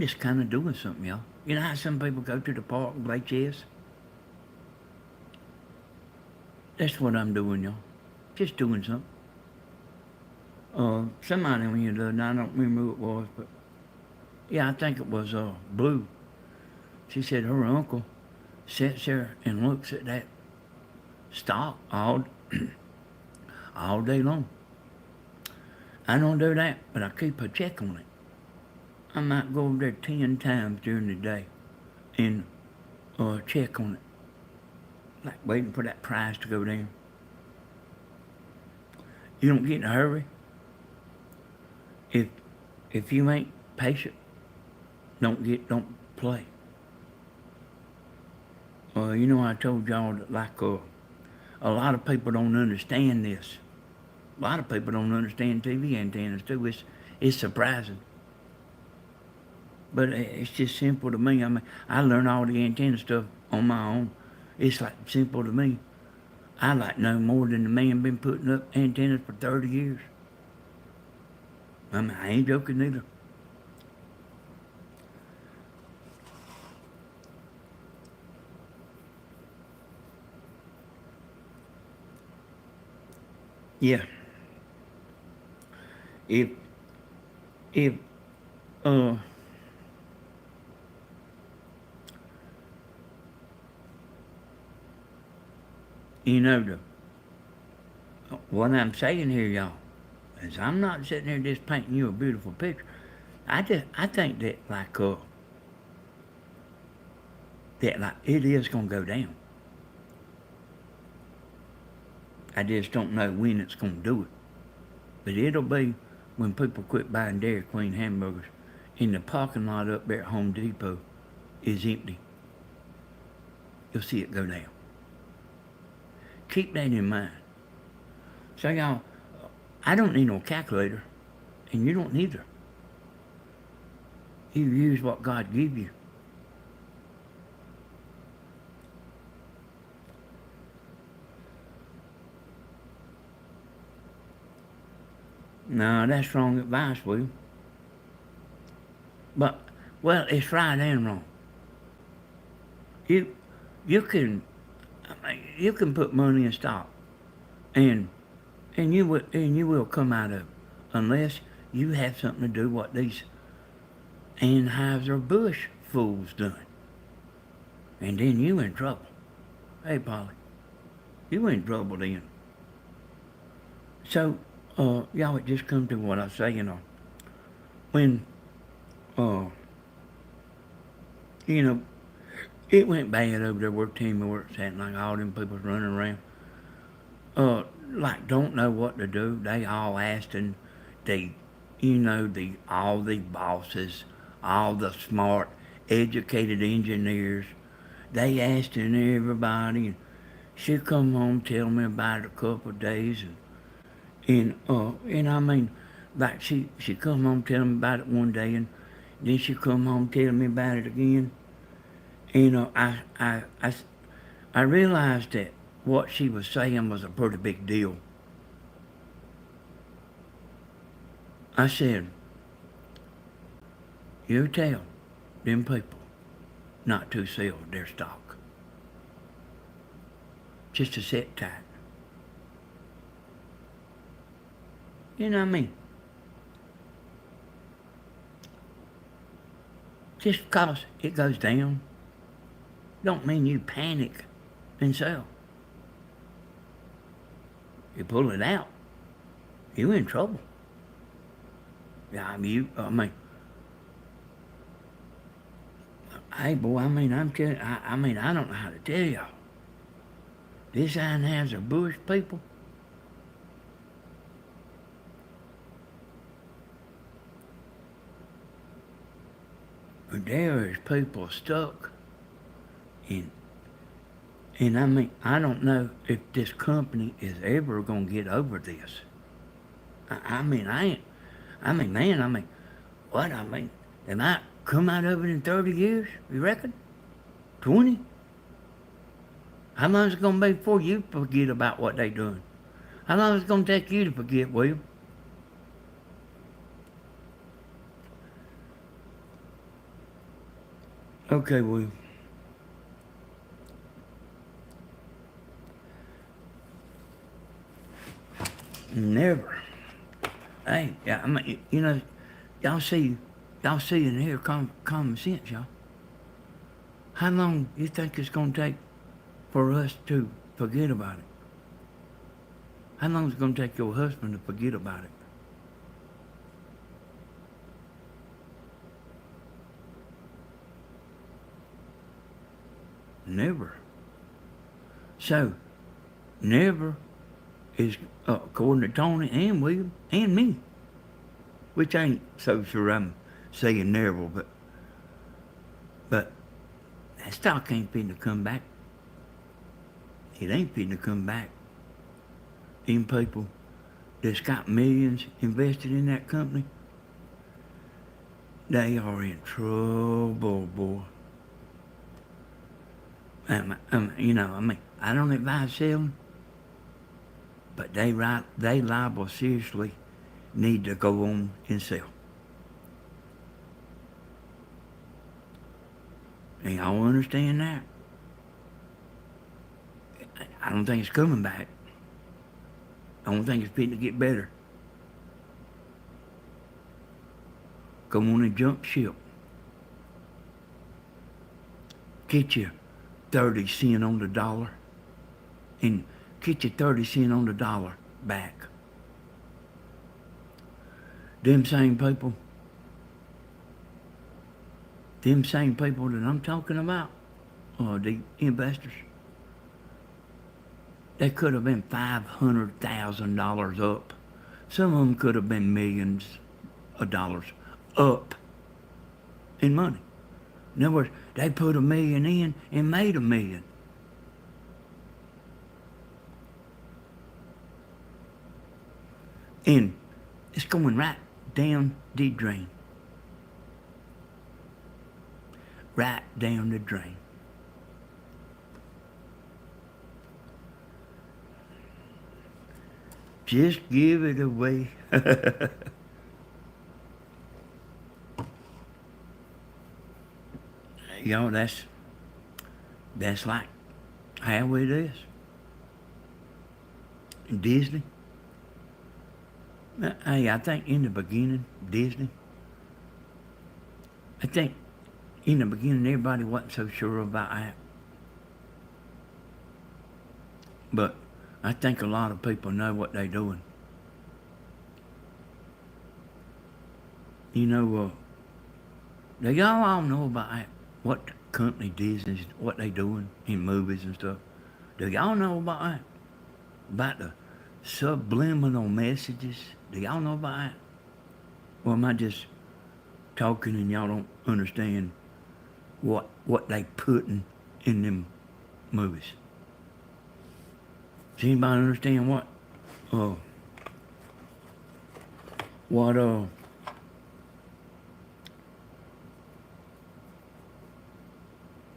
just kind of doing something, y'all. You know how some people go to the park and play chess? That's what I'm doing, y'all. Just doing something. Somebody on here the other night, I don't remember who it was, but yeah, I think it was Blue. She said her uncle sits there and looks at that stock all day long. I don't do that, but I keep a check on it. I might go over there 10 times during the day and check on it, like waiting for that price to go down. You don't get in a hurry. If you ain't patient, don't play. I told y'all that a lot of people don't understand this. A lot of people don't understand TV antennas too. It's surprising. But it's just simple to me. I mean, I learned all the antenna stuff on my own. It's like simple to me. I like know more than the man been putting up antennas for 30 years. I mean, I ain't joking either. Yeah. If uh what I'm saying here, y'all, is I'm not sitting here just painting you a beautiful picture. I think that it is gonna go down. I just don't know when it's gonna do it. But it'll be when people quit buying Dairy Queen hamburgers and the parking lot up there at Home Depot is empty. You'll see it go down. Keep that in mind. So y'all, I don't need no calculator, and you don't either. You use what God give you. No, that's wrong advice, Will. But, well, it's right and wrong. You can put money in stock, and you will come out of it, unless you have something to do what these Anheuser-Busch fools done, and then you in trouble. Hey, Polly, you in trouble then. So, y'all, it just come to what I say, when, it went bad over there where Timmy works at, like all them people running around. Like don't know what to do. They all asking all the bosses, all the smart, educated engineers. They asking everybody, and she come home tell me about it a couple of days, and I mean, like she come home telling me about it one day, and then she come home telling me about it again. You know, I realized that what she was saying was a pretty big deal. I said, you tell them people not to sell their stock. Just to sit tight. You know what I mean? Just because it goes down don't mean you panic and sell. You pull it out, you in trouble. Yeah, hey boy, I'm telling, I don't know how to tell y'all. This Anheuser-Busch people, there is people stuck in, and I don't know if this company is ever gonna get over this. What? They might come out of it in 30 years, you reckon? 20? How long is it gonna be before you forget about what they doing? How long is it gonna take you to forget, William? Okay, William. Never. Hey, yeah, y'all see in here common sense, y'all. How long you think it's gonna take for us to forget about it? How long is it gonna take your husband to forget about it? Never. So, never is, according to Tony and William and me, which I ain't so sure I'm saying never, but that stock ain't finna come back. It ain't finna come back. Them people that's got millions invested in that company, they are in trouble, boy. I don't advise selling, but they liable seriously need to go on and sell. And y'all understand that? I don't think it's coming back. I don't think it's fitting to get better. Go on and jump ship. Get you 30 cents on the dollar and get you 30 cents on the dollar back. Them same people that I'm talking about, the investors, they could have been $500,000 up. Some of them could have been millions of dollars up in money. In other words, they put $1 million in and made $1 million. And it's going right down the drain. Right down the drain. Just give it away. That's like how it is. Disney. Hey, I think in the beginning, Disney, I think in the beginning everybody wasn't so sure about that. But I think a lot of people know what they're doing. Do y'all all know about that? What company Disney's, what they doing in movies and stuff? Do y'all know about that? About the subliminal messages? Do y'all know about that? Or am I just talking and y'all don't understand what they putting in them movies? Does anybody understand what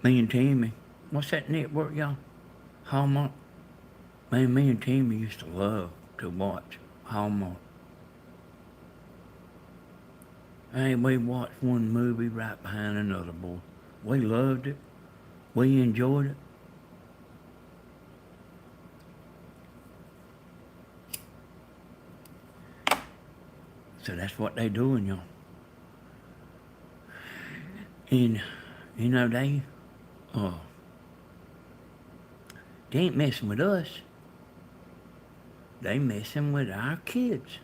Me and Timmy. What's that network, y'all? Hallmark. Man, me and Timmy used to love to watch Hallmark. Hey, we watched one movie right behind another, boy. We loved it. We enjoyed it. So that's what they doing, y'all. And, you know, uh, they ain't messing with us. They messing with our kids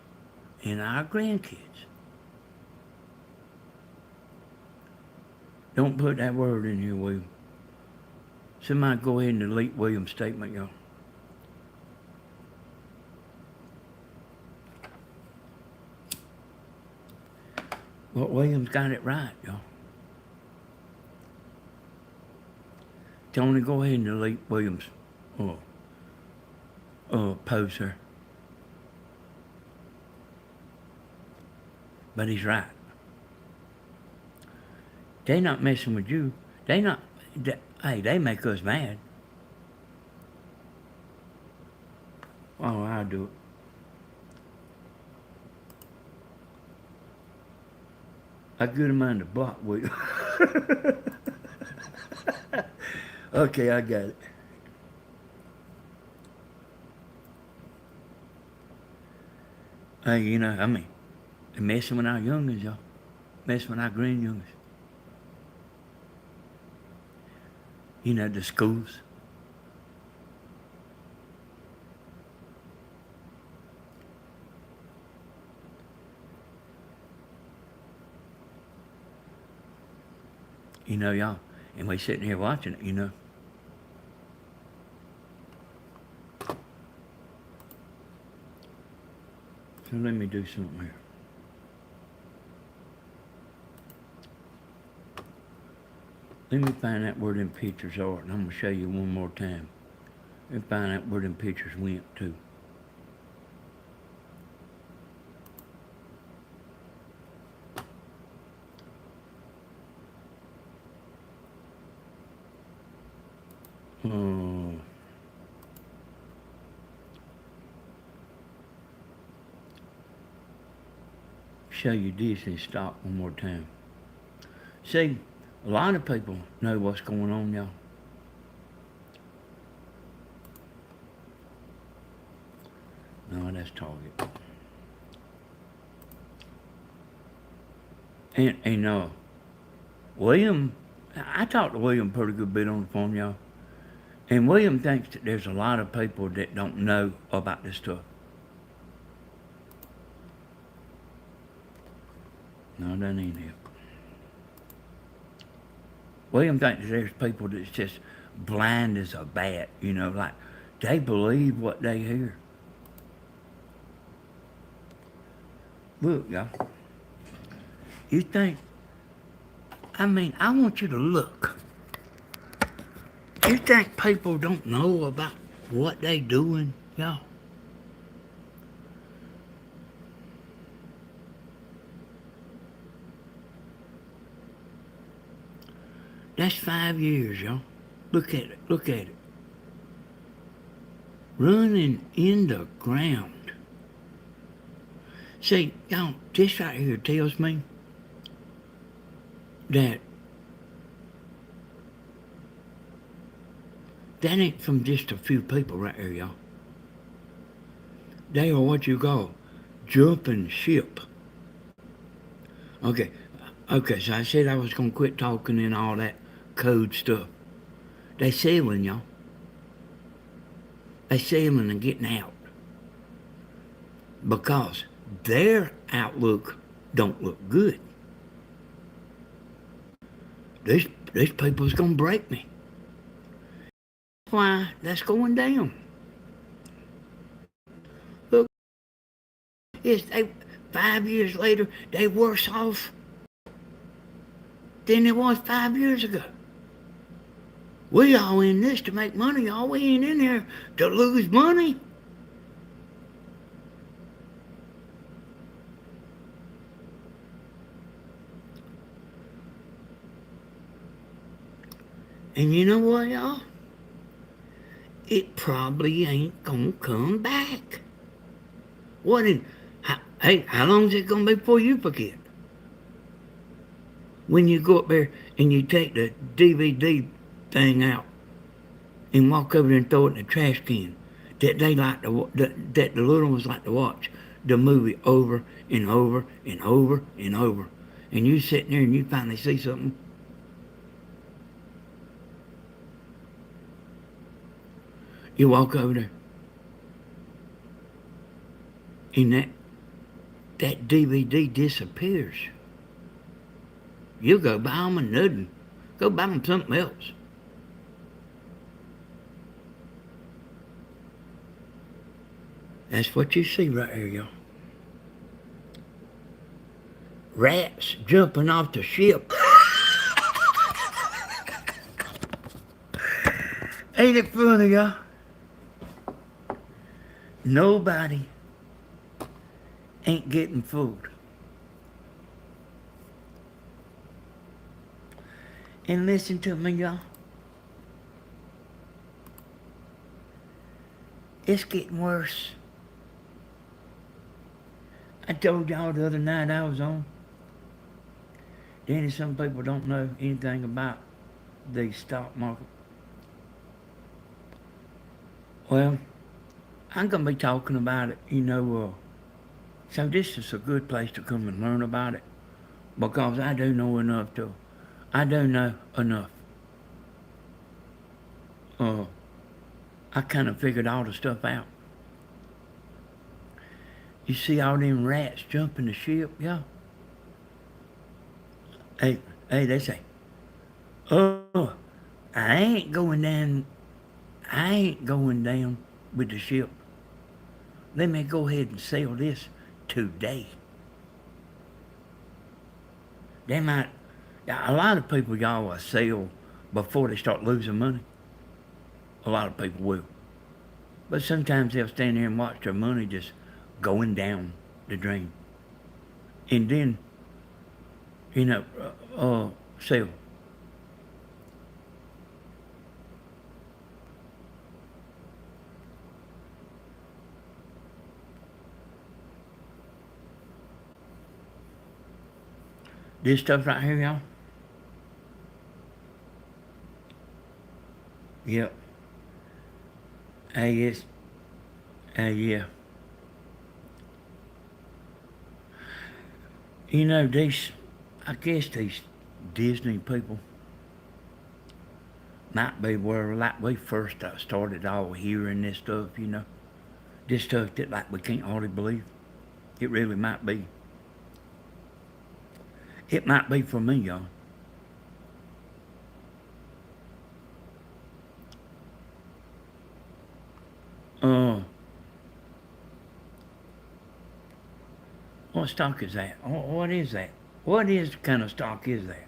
and our grandkids. Don't put that word in here, William. Somebody go ahead and delete William's statement, y'all. Well, William's got it right, y'all. Tony, go ahead and delete William's post here. But he's right. They not messing with you. They make us mad. Oh, I'll do it. I good mind to block William. Okay, I got it. Hey, you know, I mean, they're messing with our youngins, y'all. Messing with our grand youngins. You know, the schools. You know, y'all. And we sitting here watching it, you know. So let me do something here. Let me find out where them pictures are, and I'm going to show you one more time. Let me find out where them pictures went to. Show you Disney stock one more time. See, a lot of people know what's going on, y'all. No, that's Target. And William, I talked to William pretty good bit on the phone, y'all. And William thinks that there's a lot of people that don't know about this stuff. No, that ain't it. William thinks that there's people that's just blind as a bat, you know, like they believe what they hear. Look, y'all. You think, I want you to look. You think people don't know about what they doing, y'all? That's 5 years, y'all. Look at it, look at it. Running in the ground. See, y'all, this right here tells me that ain't from just a few people right here, y'all. They are what you call jumping ship. Okay, so I said I was going to quit talking and all that code stuff. They sailing, y'all. They sailing and getting out. Because their outlook don't look good. These people's going to break me. That's why that's going down. Look, 5 years later, they worse off than they was 5 years ago. We all in this to make money, y'all. We ain't in here to lose money. And you know what, y'all? It probably ain't gonna come back. What in, how long is it gonna be before you forget? When you go up there and you take the DVD thing out and walk over there and throw it in the trash can, that they like to, that the little ones like to watch the movie over and over and over and over. And you sitting there and you finally see something. You walk over there and that DVD disappears. You go buy them another. Go buy them something else. That's what you see right here, y'all. Rats jumping off the ship. Ain't it funny, y'all? Nobody ain't getting food. And listen to me, y'all. It's getting worse. I told y'all the other night I was on. Danny, some people don't know anything about the stock market. Well, I'm going to be talking about it, so this is a good place to come and learn about it because I do know enough. I kind of figured all the stuff out. You see all them rats jumping the ship, yeah? Hey, they say, oh, I ain't going down with the ship. Let me go ahead and sell this today. They might, a lot of people, y'all, will sell before they start losing money. A lot of people will. But sometimes they'll stand there and watch their money just going down the drain. And then, sell. This stuff right here, y'all. Yep. Yeah. I guess these Disney people might be where, like we first started all hearing this stuff, this stuff that like we can't hardly believe. It really might be. It might be for me, y'all. What stock is that? What is that? What kind of stock is that?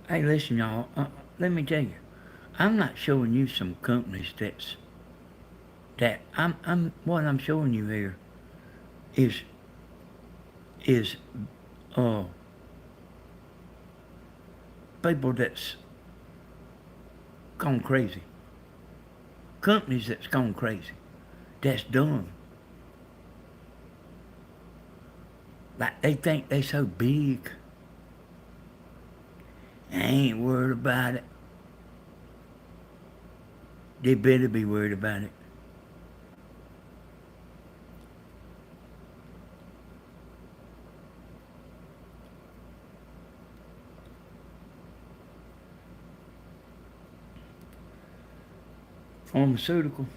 Hey, listen, y'all. Let me tell you, I'm not showing you some companies what I'm showing you here is people that's gone crazy. Companies that's gone crazy. That's dumb. Like they think they so big. I ain't worried about it. They better be worried about it. Pharmaceutical.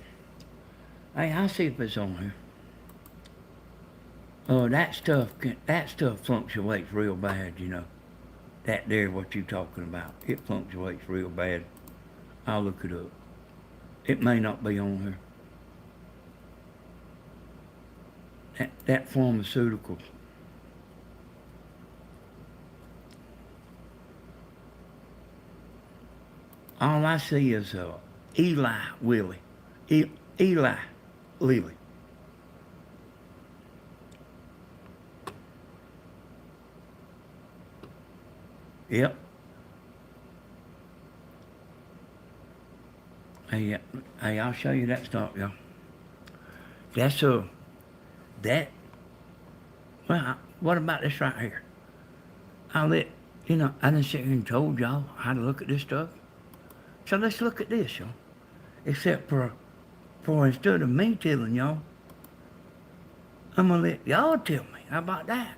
Hey, I'll see if it's on here. That stuff fluctuates real bad, That there, what you talking about. It fluctuates real bad. I'll look it up. It may not be on here. That pharmaceutical. All I see is Eli Lilly. Eli Lilly. Yep. Hey, hey, I'll show you that stock, y'all. That's that. Well, what about this right here? I let I done sit here and told y'all how to look at this stuff. So let's look at this, y'all. Except for instead of me telling y'all, I'm gonna let y'all tell me. How about that?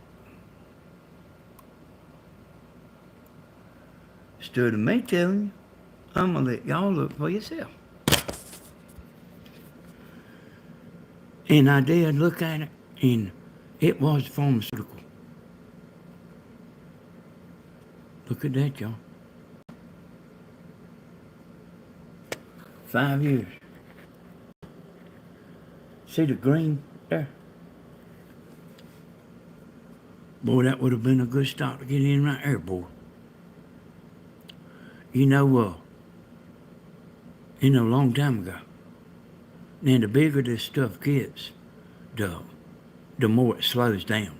Instead of me telling you, I'm gonna let y'all look for yourself. And I did look at it, and it was pharmaceutical. Look at that, y'all. 5 years. See the green there? Boy, that would have been a good stock to get in right there, boy. You know, a long time ago. Now, the bigger this stuff gets, the more it slows down.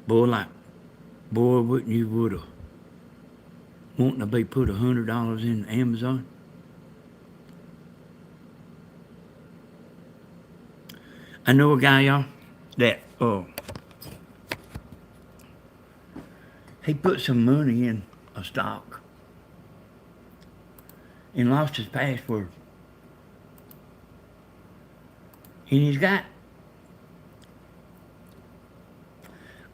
Boy, wouldn't you woulda wanting to be put $100 in Amazon? I know a guy, y'all, that he put some money in a stock and lost his password. And he's got,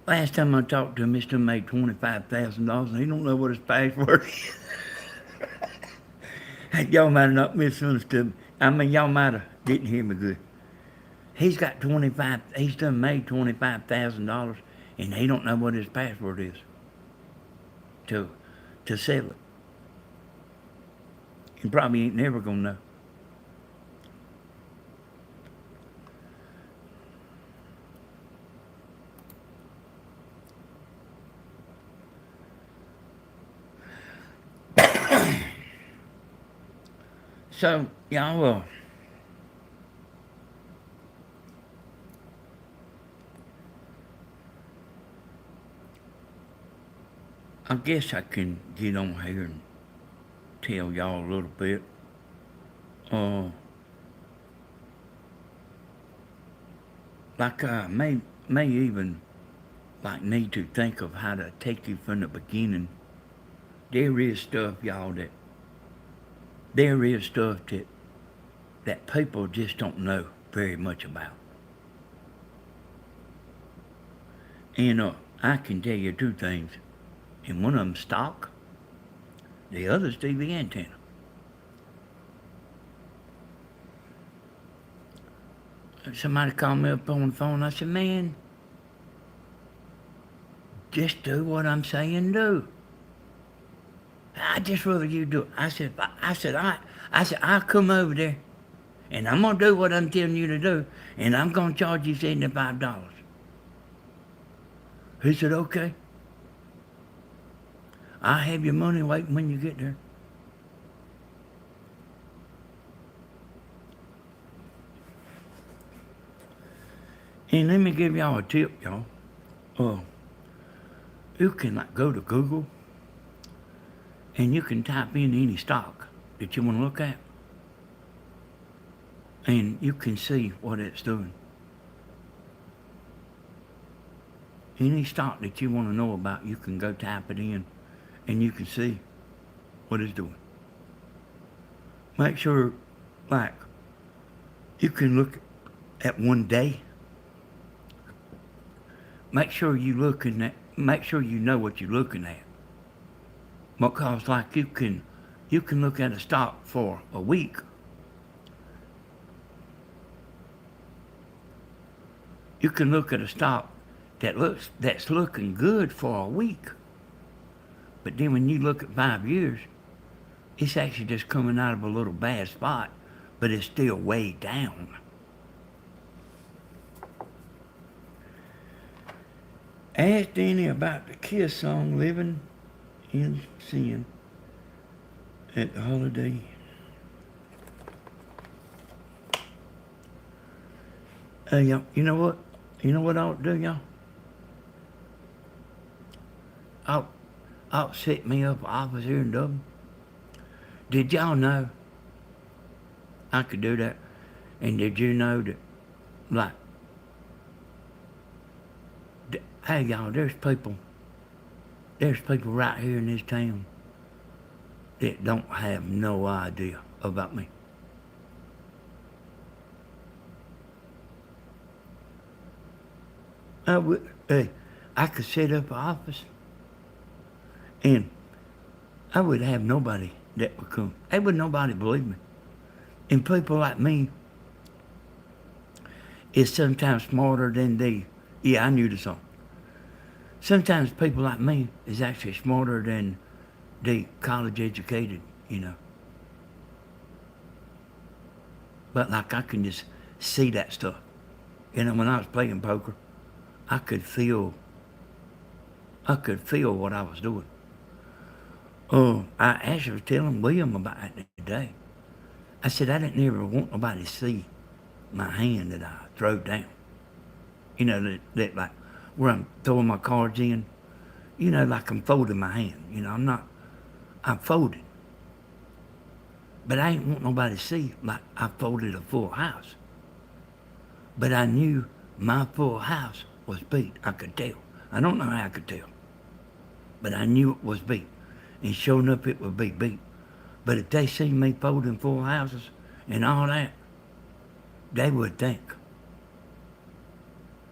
last time I talked to him, he still made $25,000 and he don't know what his password is. Y'all might have not misunderstood me. I mean, y'all might have didn't hear me good. He's done made $25,000 and he don't know what his password is to sell it. He probably ain't never gonna know. So, y'all, I guess I can get on here and tell y'all a little bit. Like I may even need to think of how to take you from the beginning. There is stuff, y'all, that people just don't know very much about. And I can tell you two things. And one of them's stock, the other's TV antenna. Somebody called me up on the phone. I said, man, just do what I'm saying do. I just rather you do it. I said, I'll come over there and I'm gonna do what I'm telling you to do, and I'm gonna charge you $75. He said, okay. I'll have your money waiting when you get there. And let me give y'all a tip, y'all. You can go to Google and you can type in any stock that you want to look at, and you can see what it's doing. Any stock that you want to know about, you can go type it in and you can see what it's doing. Make sure, you can look at one day. Make sure you know what you're looking at. Because you can look at a stock for a week. You can look at a stock that's looking good for a week. But then when you look at 5 years, it's actually just coming out of a little bad spot, but it's still way down. Ask Danny about the Kiss song, Living in Sin, at the holiday. Y'all, you know what? You know what I ought to do, y'all? I'll, I'll set me up an office here in Dublin. Did y'all know I could do that? And did you know that, like, hey, y'all, there's people right here in this town that don't have no idea about me. Hey, I could set up an office and I would have nobody that would come. They would nobody believe me. And people like me is sometimes smarter than the, yeah, I knew the song. Sometimes people like me is actually smarter than the college educated, you know. But like I can just see that stuff. You know, when I was playing poker, I could feel what I was doing. Oh, I actually was telling William about it today. I said I didn't ever want nobody to see my hand that I throw down. You know, that like where I'm throwing my cards in. You know, like I'm folding my hand. You know, I'm folding. But I ain't want nobody to see like I folded a full house. But I knew my full house was beat. I could tell. I don't know how I could tell. But I knew it was beat. And sure enough, it would be beat. But if they see me folding full houses and all that, they would think.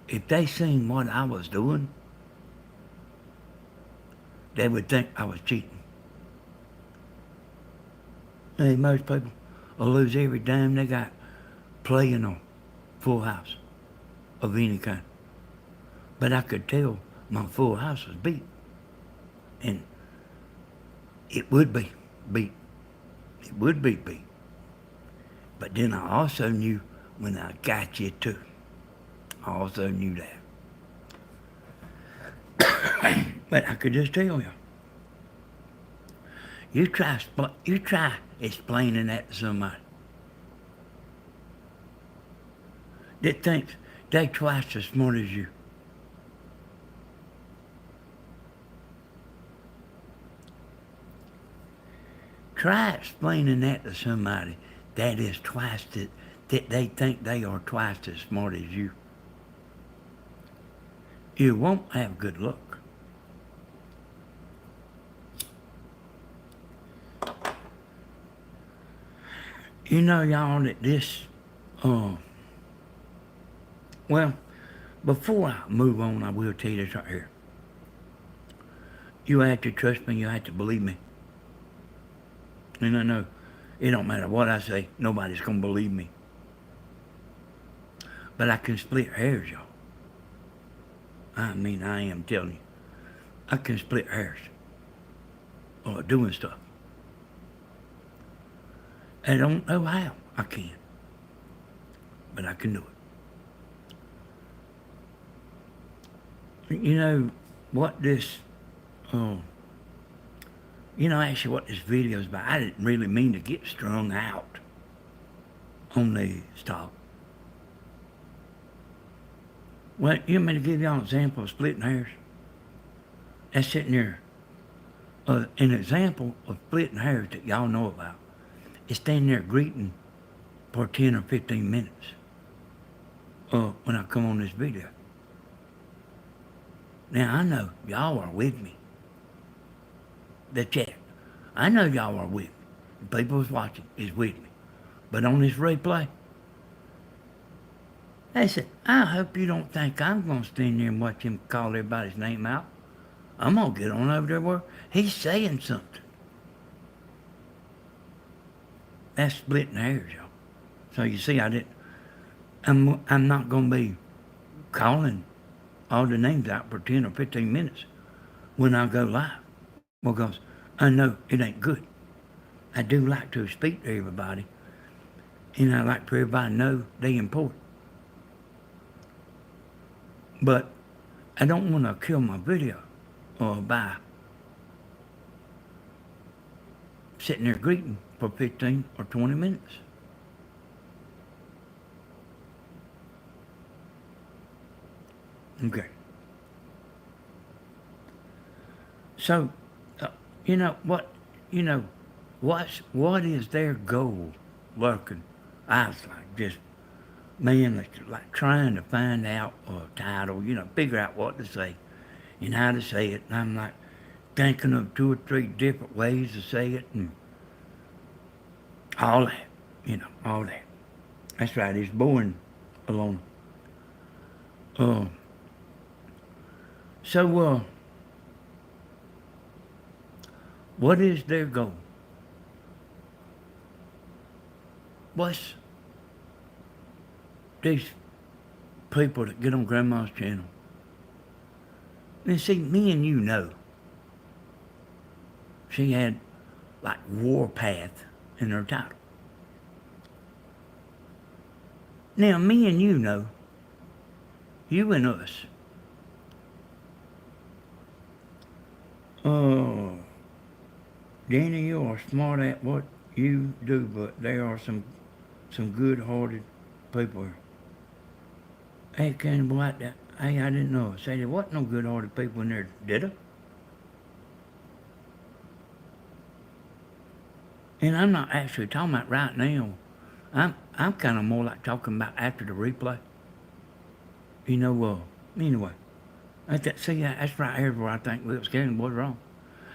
If they seen what I was doing, they would think I was cheating. Hey, most people will lose every dime they got playing a full house of any kind. But I could tell my full house was beat. And it would be beat. It would be beat. But then I also knew when I got you too. I also knew that. But I could just tell you. You try explaining that to somebody that thinks they twice as smart as you. Try explaining that to somebody that is twice that they think they are twice as smart as you. You won't have good luck. You know, y'all, that this, well, before I move on, I will tell you this right here. You have to trust me, you have to believe me. And I know it don't matter what I say, nobody's gonna believe me. But I can split hairs, y'all. I mean, I am telling you. I can split hairs. Or doing stuff. I don't know how I can. But I can do it. You know what this, actually what this video is about. I didn't really mean to get strung out on the stop. Well, you want me to give y'all an example of splitting hairs? That's sitting there. An example of splitting hairs that y'all know about is standing there greeting for 10 or 15 minutes when I come on this video. Now, I know y'all are with me. The chat. I know y'all are with me. The people who's watching is with me. But on this replay, they said, I hope you don't think I'm going to stand there and watch him call everybody's name out. I'm going to get on over there where he's saying something. That's splitting hairs, y'all. So you see, I'm not going to be calling all the names out for 10 or 15 minutes when I go live. Because I know it ain't good. I do like to speak to everybody. And I like for everybody to know they important. But I don't want to kill my video by sitting there greeting for 15 or 20 minutes. Okay. So, uh, you know what? You know, what is their goal? Lurking, I was like just man, like trying to find out a title. You know, figure out what to say and how to say it. And I'm like thinking of 2 or 3 different ways to say it and all that. You know, all that. That's right. It's boring alone. Uh, so, what is their goal? What's these people that get on Grandma's channel? And see, me and you know, she had like Warpath in her title. Now, me and you know, you and us, oh, Danny, you are smart at what you do, but there are some good-hearted people. Hey, Candy Black, hey, I didn't know. Say there wasn't no good-hearted people in there, did there? And I'm not actually talking about right now. I'm kind of more like talking about after the replay. You know, anyway. See, that's right here where I think Will Scanlon was wrong.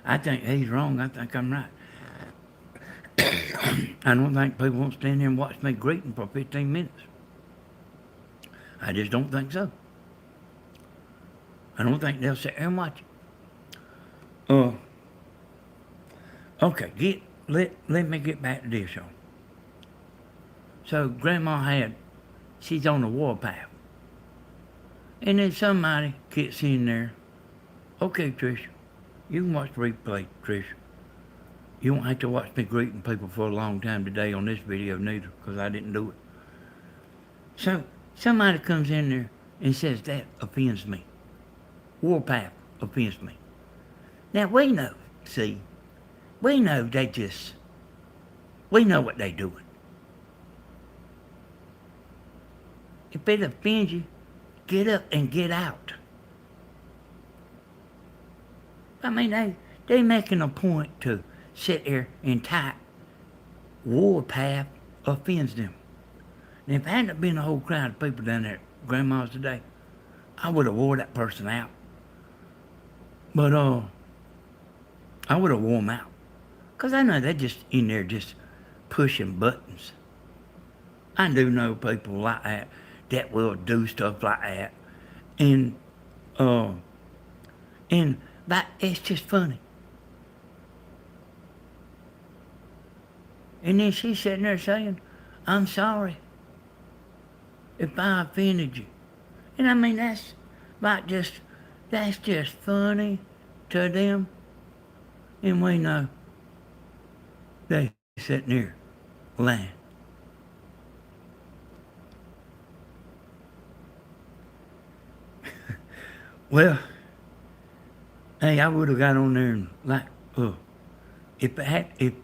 I think he's wrong. I think I'm right. I don't think people won't stand there and watch me greeting for 15 minutes. I just don't think so. I don't think they'll sit there and watch it. Okay, let me get back to this, y'all. So Grandma she's on the warpath. And then somebody gets in there. Okay, Trish, you can watch the replay, Trish. You won't have to watch me greeting people for a long time today on this video neither, because I didn't do it. So somebody comes in there and says that offends me. Warpath offends me. Now we know, see, we know we know what they doing. If it offends you, get up and get out. I mean, they making a point to sit there and type Warpath offends them. And if it hadn't been a whole crowd of people down there at Grandma's today, I would have wore that person out. But, I would have wore them out. Because I know they're just in there just pushing buttons. I do know people like that will do stuff like that. And that it's just funny. And then she's sitting there saying, I'm sorry if I offended you. And I mean, that's just funny to them. And we know they sitting there lying. Well, hey, I would have got on there and if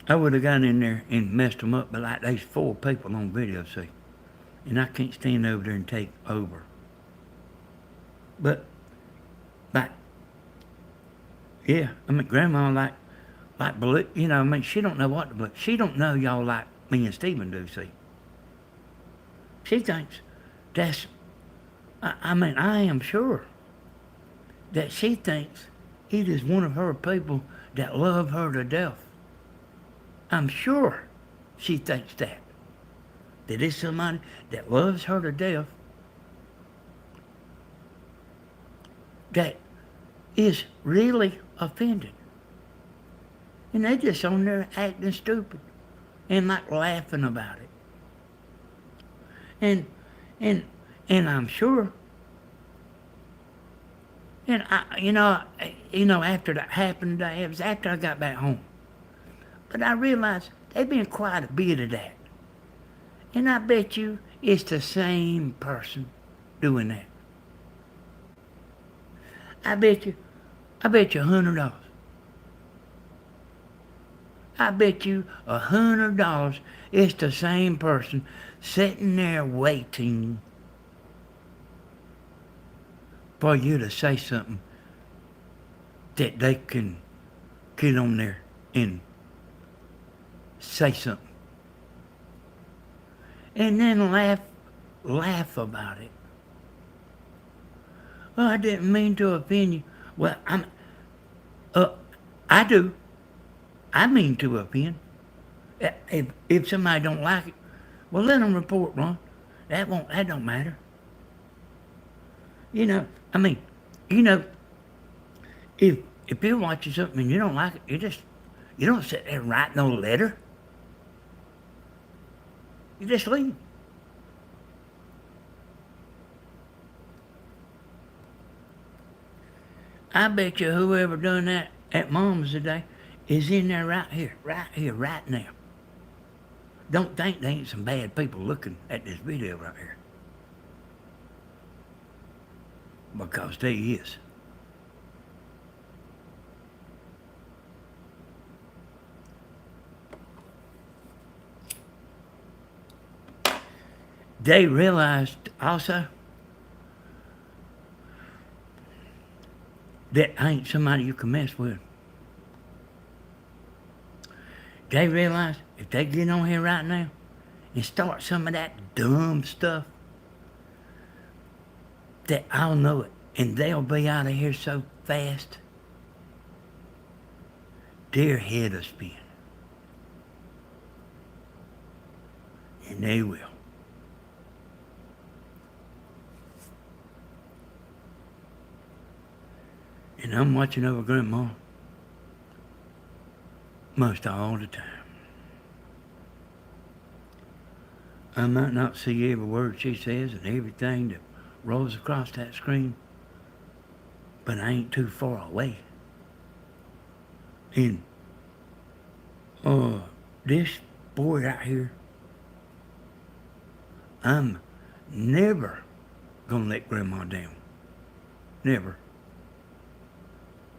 I would have gone in there and messed them up, but like there's 4 people on video, see, and I can't stand over there and take over. But yeah, I mean, Grandma you know, I mean, she don't know what to believe. She don't know y'all like me and Stephen do, see. She thinks that's, I mean, I am sure that she thinks it is one of her people that love her to death. I'm sure she thinks that it's somebody that loves her to death that is really offended. And they just on there acting stupid and like laughing about it. And I'm sure, and after that happened today, it was after I got back home. But I realized there's been quite a bit of that. And I bet you it's the same person doing that. I bet you $100. I bet you $100 it's the same person sitting there waiting for you to say something that they can get on there and say something. And then laugh about it. Well, I didn't mean to offend you. Well, I do. I mean to offend. If somebody don't like it, well, let them report, Ron. That don't matter. You know, I mean, you know, if you're watching something and you don't like it, you don't sit there and write no letter. You just leave. I bet you whoever done that at Mom's today is in there right here, right now. Don't think there ain't some bad people looking at this video right here. Because there is. They realized also that I ain't somebody you can mess with. They realize if they get on here right now and start some of that dumb stuff, that I'll know it. And they'll be out of here so fast, their head will spin. And they will. And I'm watching over Grandma most all the time. I might not see every word she says and everything that rolls across that screen, but I ain't too far away. And this boy right here, I'm never gonna let Grandma down. Never.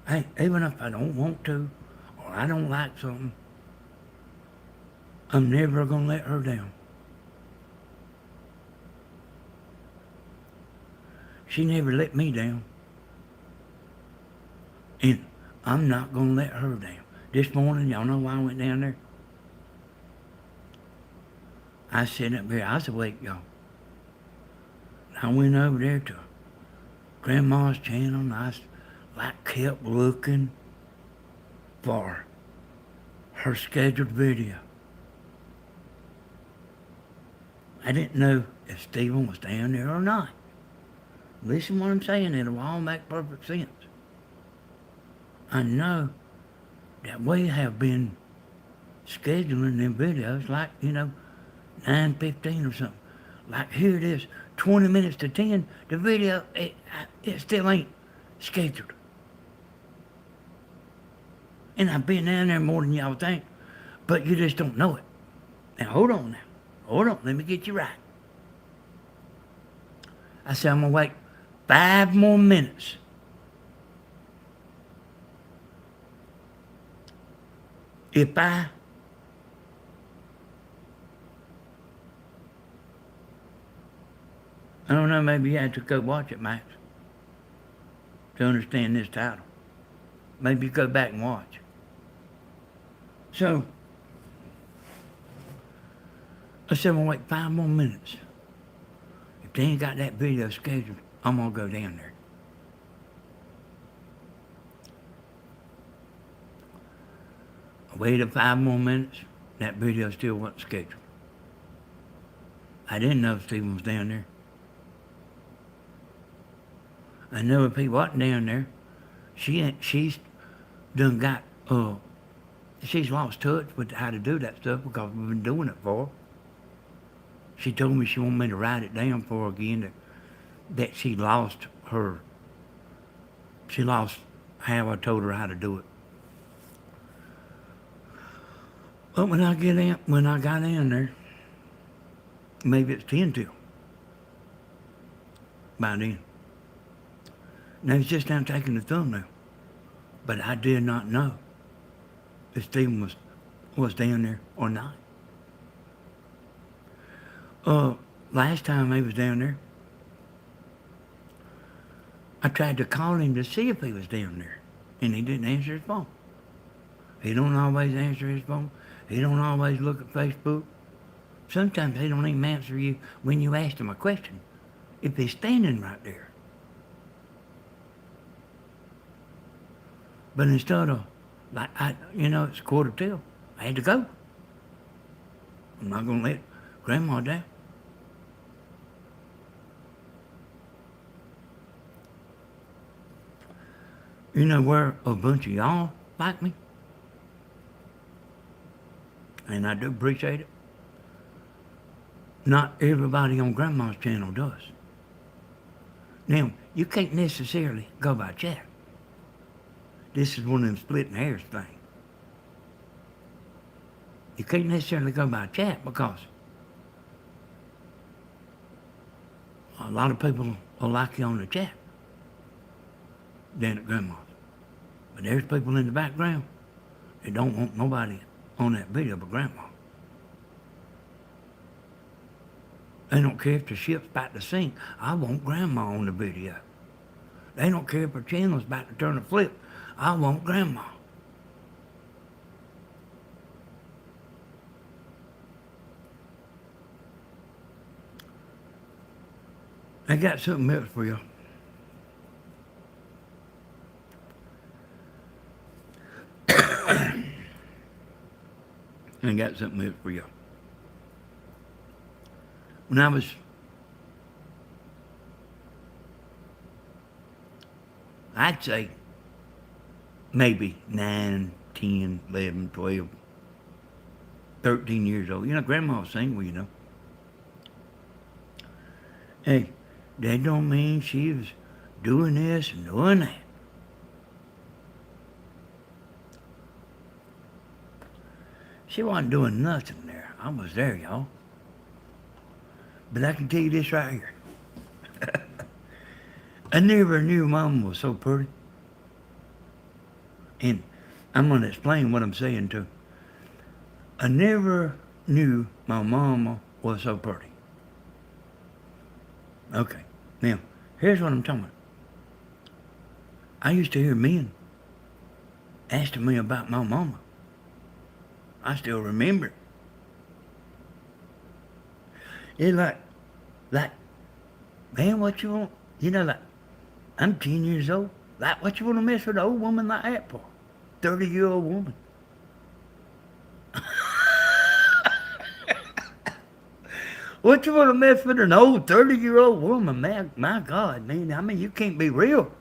Hey, even if I don't want to, or I don't like something, I'm never gonna let her down. She never let me down. And I'm not gonna let her down. This morning, y'all know why I went down there? I sitting up here, I was awake, y'all. I went over there to Grandma's channel and I kept looking for her scheduled video. I didn't know if Stephen was down there or not. Listen what I'm saying, it'll all make perfect sense. I know that we have been scheduling them videos like, 9:15 or something. Like here it is, 20 minutes to 10, the video, it still ain't scheduled. And I've been down there more than y'all think, but you just don't know it. Now hold on, let me get you right. I said I'm gonna wait 5 more minutes. If I don't know, maybe you had to go watch it, Max, to understand this title. Maybe you go back and watch. So, I said, I'm gonna wait 5 more minutes. If they ain't got that video scheduled, I'm gonna go down there. I waited 5 more minutes, that video still wasn't scheduled. I didn't know Stephen was down there. I know if he wasn't down there, she's done got, she's lost touch with how to do that stuff because we've been doing it for her. She told me she wanted me to write it down for her again, that she lost how I told her how to do it. But when I got in there, maybe it's 10 till by then. Now it's just now taking the thumbnail. But I did not know that Stephen was was down there or not. Last time he was down there, I tried to call him to see if he was down there, and he didn't answer his phone. He don't always answer his phone. He don't always look at Facebook. Sometimes he don't even answer you when you ask him a question, if he's standing right there. But instead of, like, it's 1:15. I had to go. I'm not going to let Grandma down. You know where a bunch of y'all like me? And I do appreciate it. Not everybody on Grandma's channel does. Now, you can't necessarily go by chat. This is one of them splitting hairs things. You can't necessarily go by chat because a lot of people will like you on the chat than at Grandma's. But there's people in the background that don't want nobody on that video but Grandma. They don't care if the ship's about to sink. I want Grandma on the video. They don't care if her channel's about to turn a flip. I want Grandma. I got something else for you. I got something else for you. When I was, I'd say maybe 9, 10, 11, 12, 13 years old. You know, Grandma was single, you know. Hey, that don't mean she was doing this and doing that. She wasn't doing nothing there. I was there, y'all. But I can tell you this right here. I never knew Mama was so pretty. And I'm going to explain what I'm saying too. I never knew my mama was so pretty. Okay, now, here's what I'm talking about. I used to hear men asking me about my mama. I still remember it. It's like, man, what you want? You know, like, I'm 10 years old. Like, what you want to mess with an old woman like that for? 30-year-old woman. What you want to mess with an old 30-year-old woman, man? My God, man. I mean, you can't be real.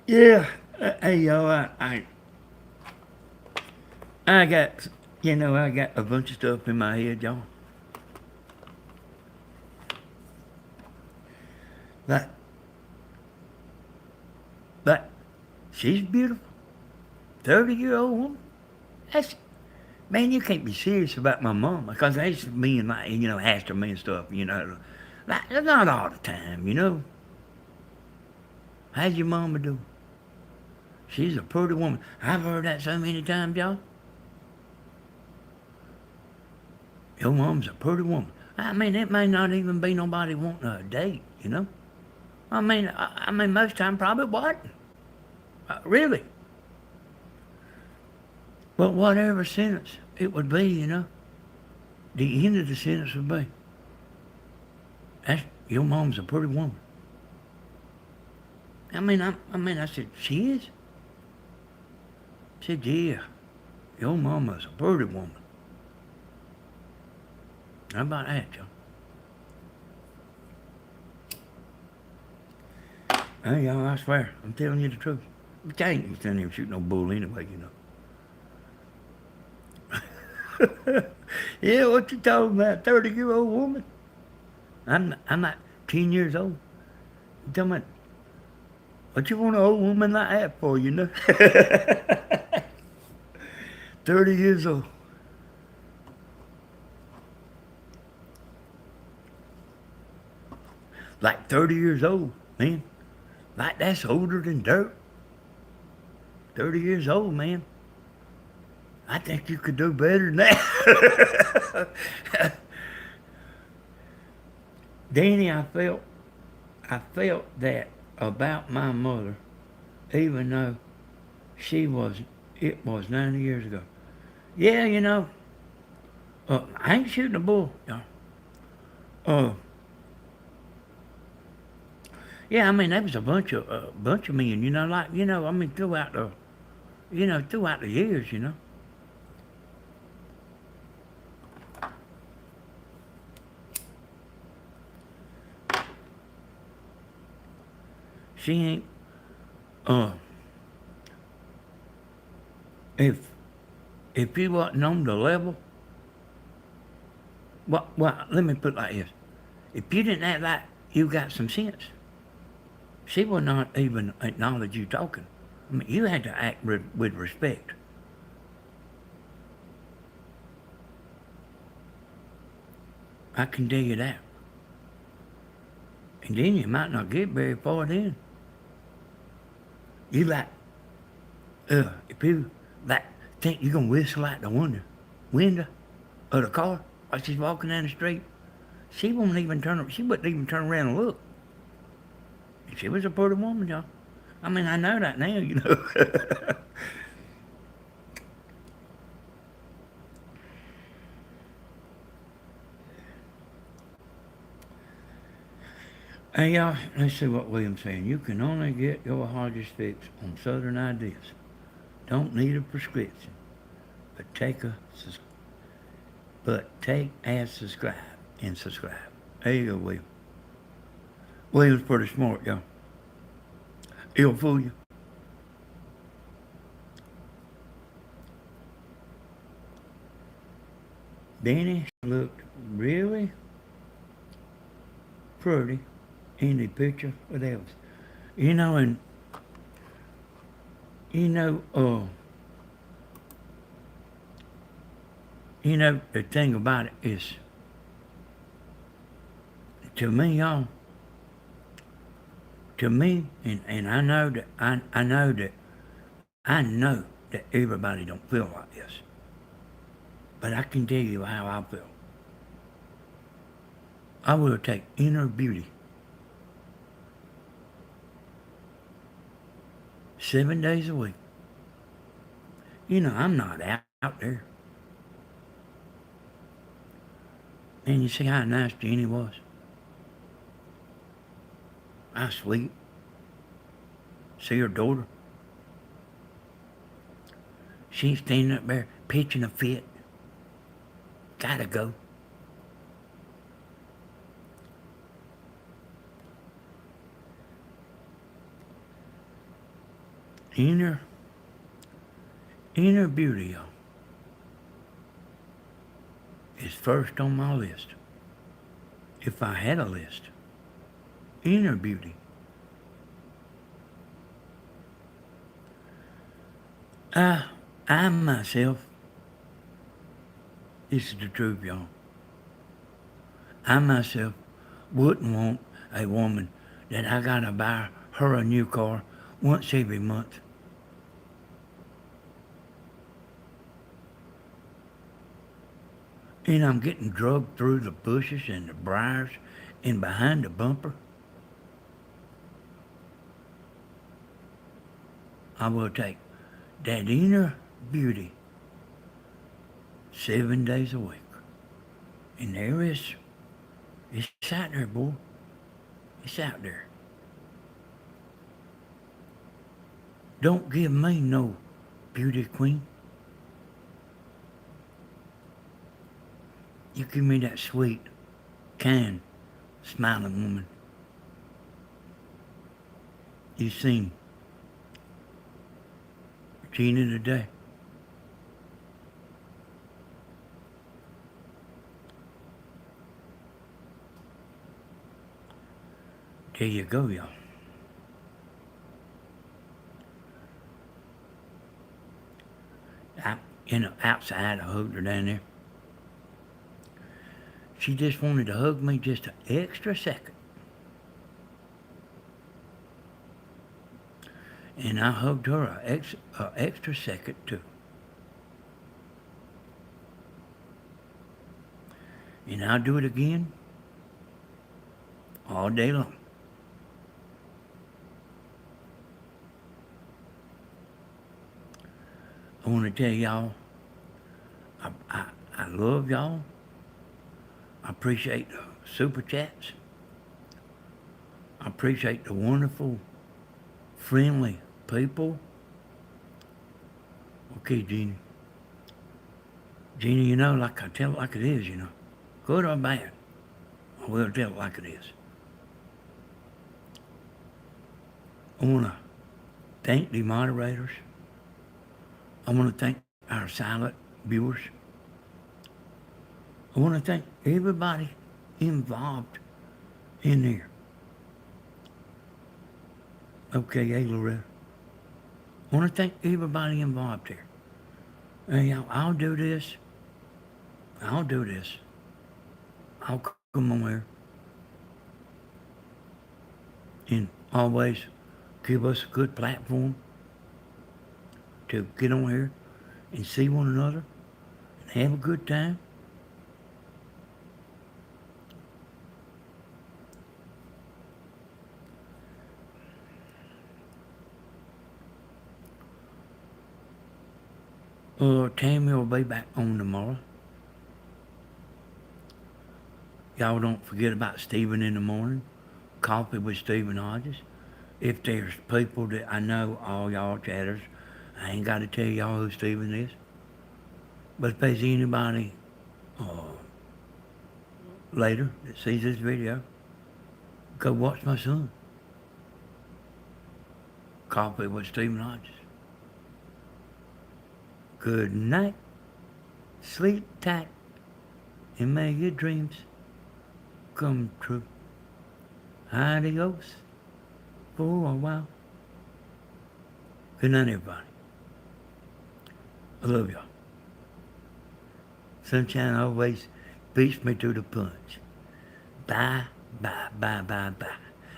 Yeah. Hey, y'all, I got, I got a bunch of stuff in my head, y'all. But she's beautiful. 30-year-old woman. Man, you can't be serious about my mama, because that's being like, after me and stuff, Like, not all the time, How's your mama doing? She's a pretty woman. I've heard that so many times, y'all. Your mom's a pretty woman. I mean, it may not even be nobody wanting a date, I mean, most time probably wasn't. Really. But whatever sentence it would be, the end of the sentence would be, your mom's a pretty woman. I said, she is? I said, yeah, your mama's a pretty woman. How about that, y'all? Hey, y'all, I swear, I'm telling you the truth. But I ain't standing here shooting no bull anyway, Yeah, what you talking about, 30-year-old woman? I'm not 10 years old. You talking about, what you want an old woman like that for, 30 years old. 30 years old, man. Like that's older than dirt. 30 years old, man. I think you could do better than that. Danny, I felt that about my mother, even though it was 90 years ago. Yeah, I ain't shooting a bull, y'all. Uh, yeah, I mean, there was a bunch of men, I mean, throughout the years. She ain't, uh, if, if you wasn't on the level, well, let me put it like this. If you didn't act like you got some sense, she would not even acknowledge you talking. I mean, you had to act with respect. I can tell you that. And then you might not get very far then. You if you like think you're gonna whistle out the window of the car while she's walking down the street, she wouldn't even turn around and look. And she was a pretty woman, y'all. I mean, I know that now. Hey, y'all, let's see what William's saying. You can only get your hardest fix on Southern ideas. Don't need a prescription, but take as subscribe and subscribe. There you go, William. William's pretty smart, y'all. He'll fool you. Danny looked really pretty in the picture with Elvis. And the thing about it is, to me, y'all, and I know that everybody don't feel like this, but I can tell you how I feel. I will take inner beauty 7 days a week. I'm not out there. And you see how nice Jeannie was? How sweet. See her daughter? She's standing up there pitching a fit. Gotta go. Inner beauty, y'all, is first on my list. If I had a list. Inner beauty. I myself, this is the truth, y'all. I myself wouldn't want a woman that I gotta buy her a new car once every month. And I'm getting drugged through the bushes and the briars and behind the bumper. I will take that inner beauty 7 days a week. And it's out there, boy. It's out there. Don't give me no beauty queen. You give me that sweet, kind, smiling woman. You seen Gina today. There you go, y'all. Outside, I hugged her down there. She just wanted to hug me just an extra second. And I hugged her a extra second too. And I'll do it again all day long. I want to tell y'all, I love y'all. I appreciate the super chats. I appreciate the wonderful, friendly people. Okay, Jeannie. Jeannie, you know, like I tell it like it is, you know. Good or bad, I will tell it like it is. I want to thank the moderators. I want to thank our silent viewers. I want to thank everybody involved in there. Okay, hey, Loretta. I want to thank everybody involved here. Hey, I'll do this. I'll do this. I'll come on here and always give us a good platform to get on here and see one another and have a good time. Tammy will be back on tomorrow. Y'all don't forget about Stephen in the morning. Coffee with Stephen Hodges. If there's people that I know, all y'all chatters, I ain't got to tell y'all who Stephen is. But if there's anybody later that sees this video, go watch my son. Coffee with Stephen Hodges. Good night. Sleep tight. And may your dreams come true. Adios for a while. Good night, everybody. I love y'all. Sunshine always beats me to the punch. Bye, bye, bye, bye, bye.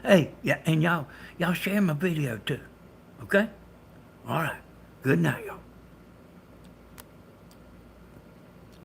Hey, yeah, and y'all share my video too. Okay? All right. Good night, y'all.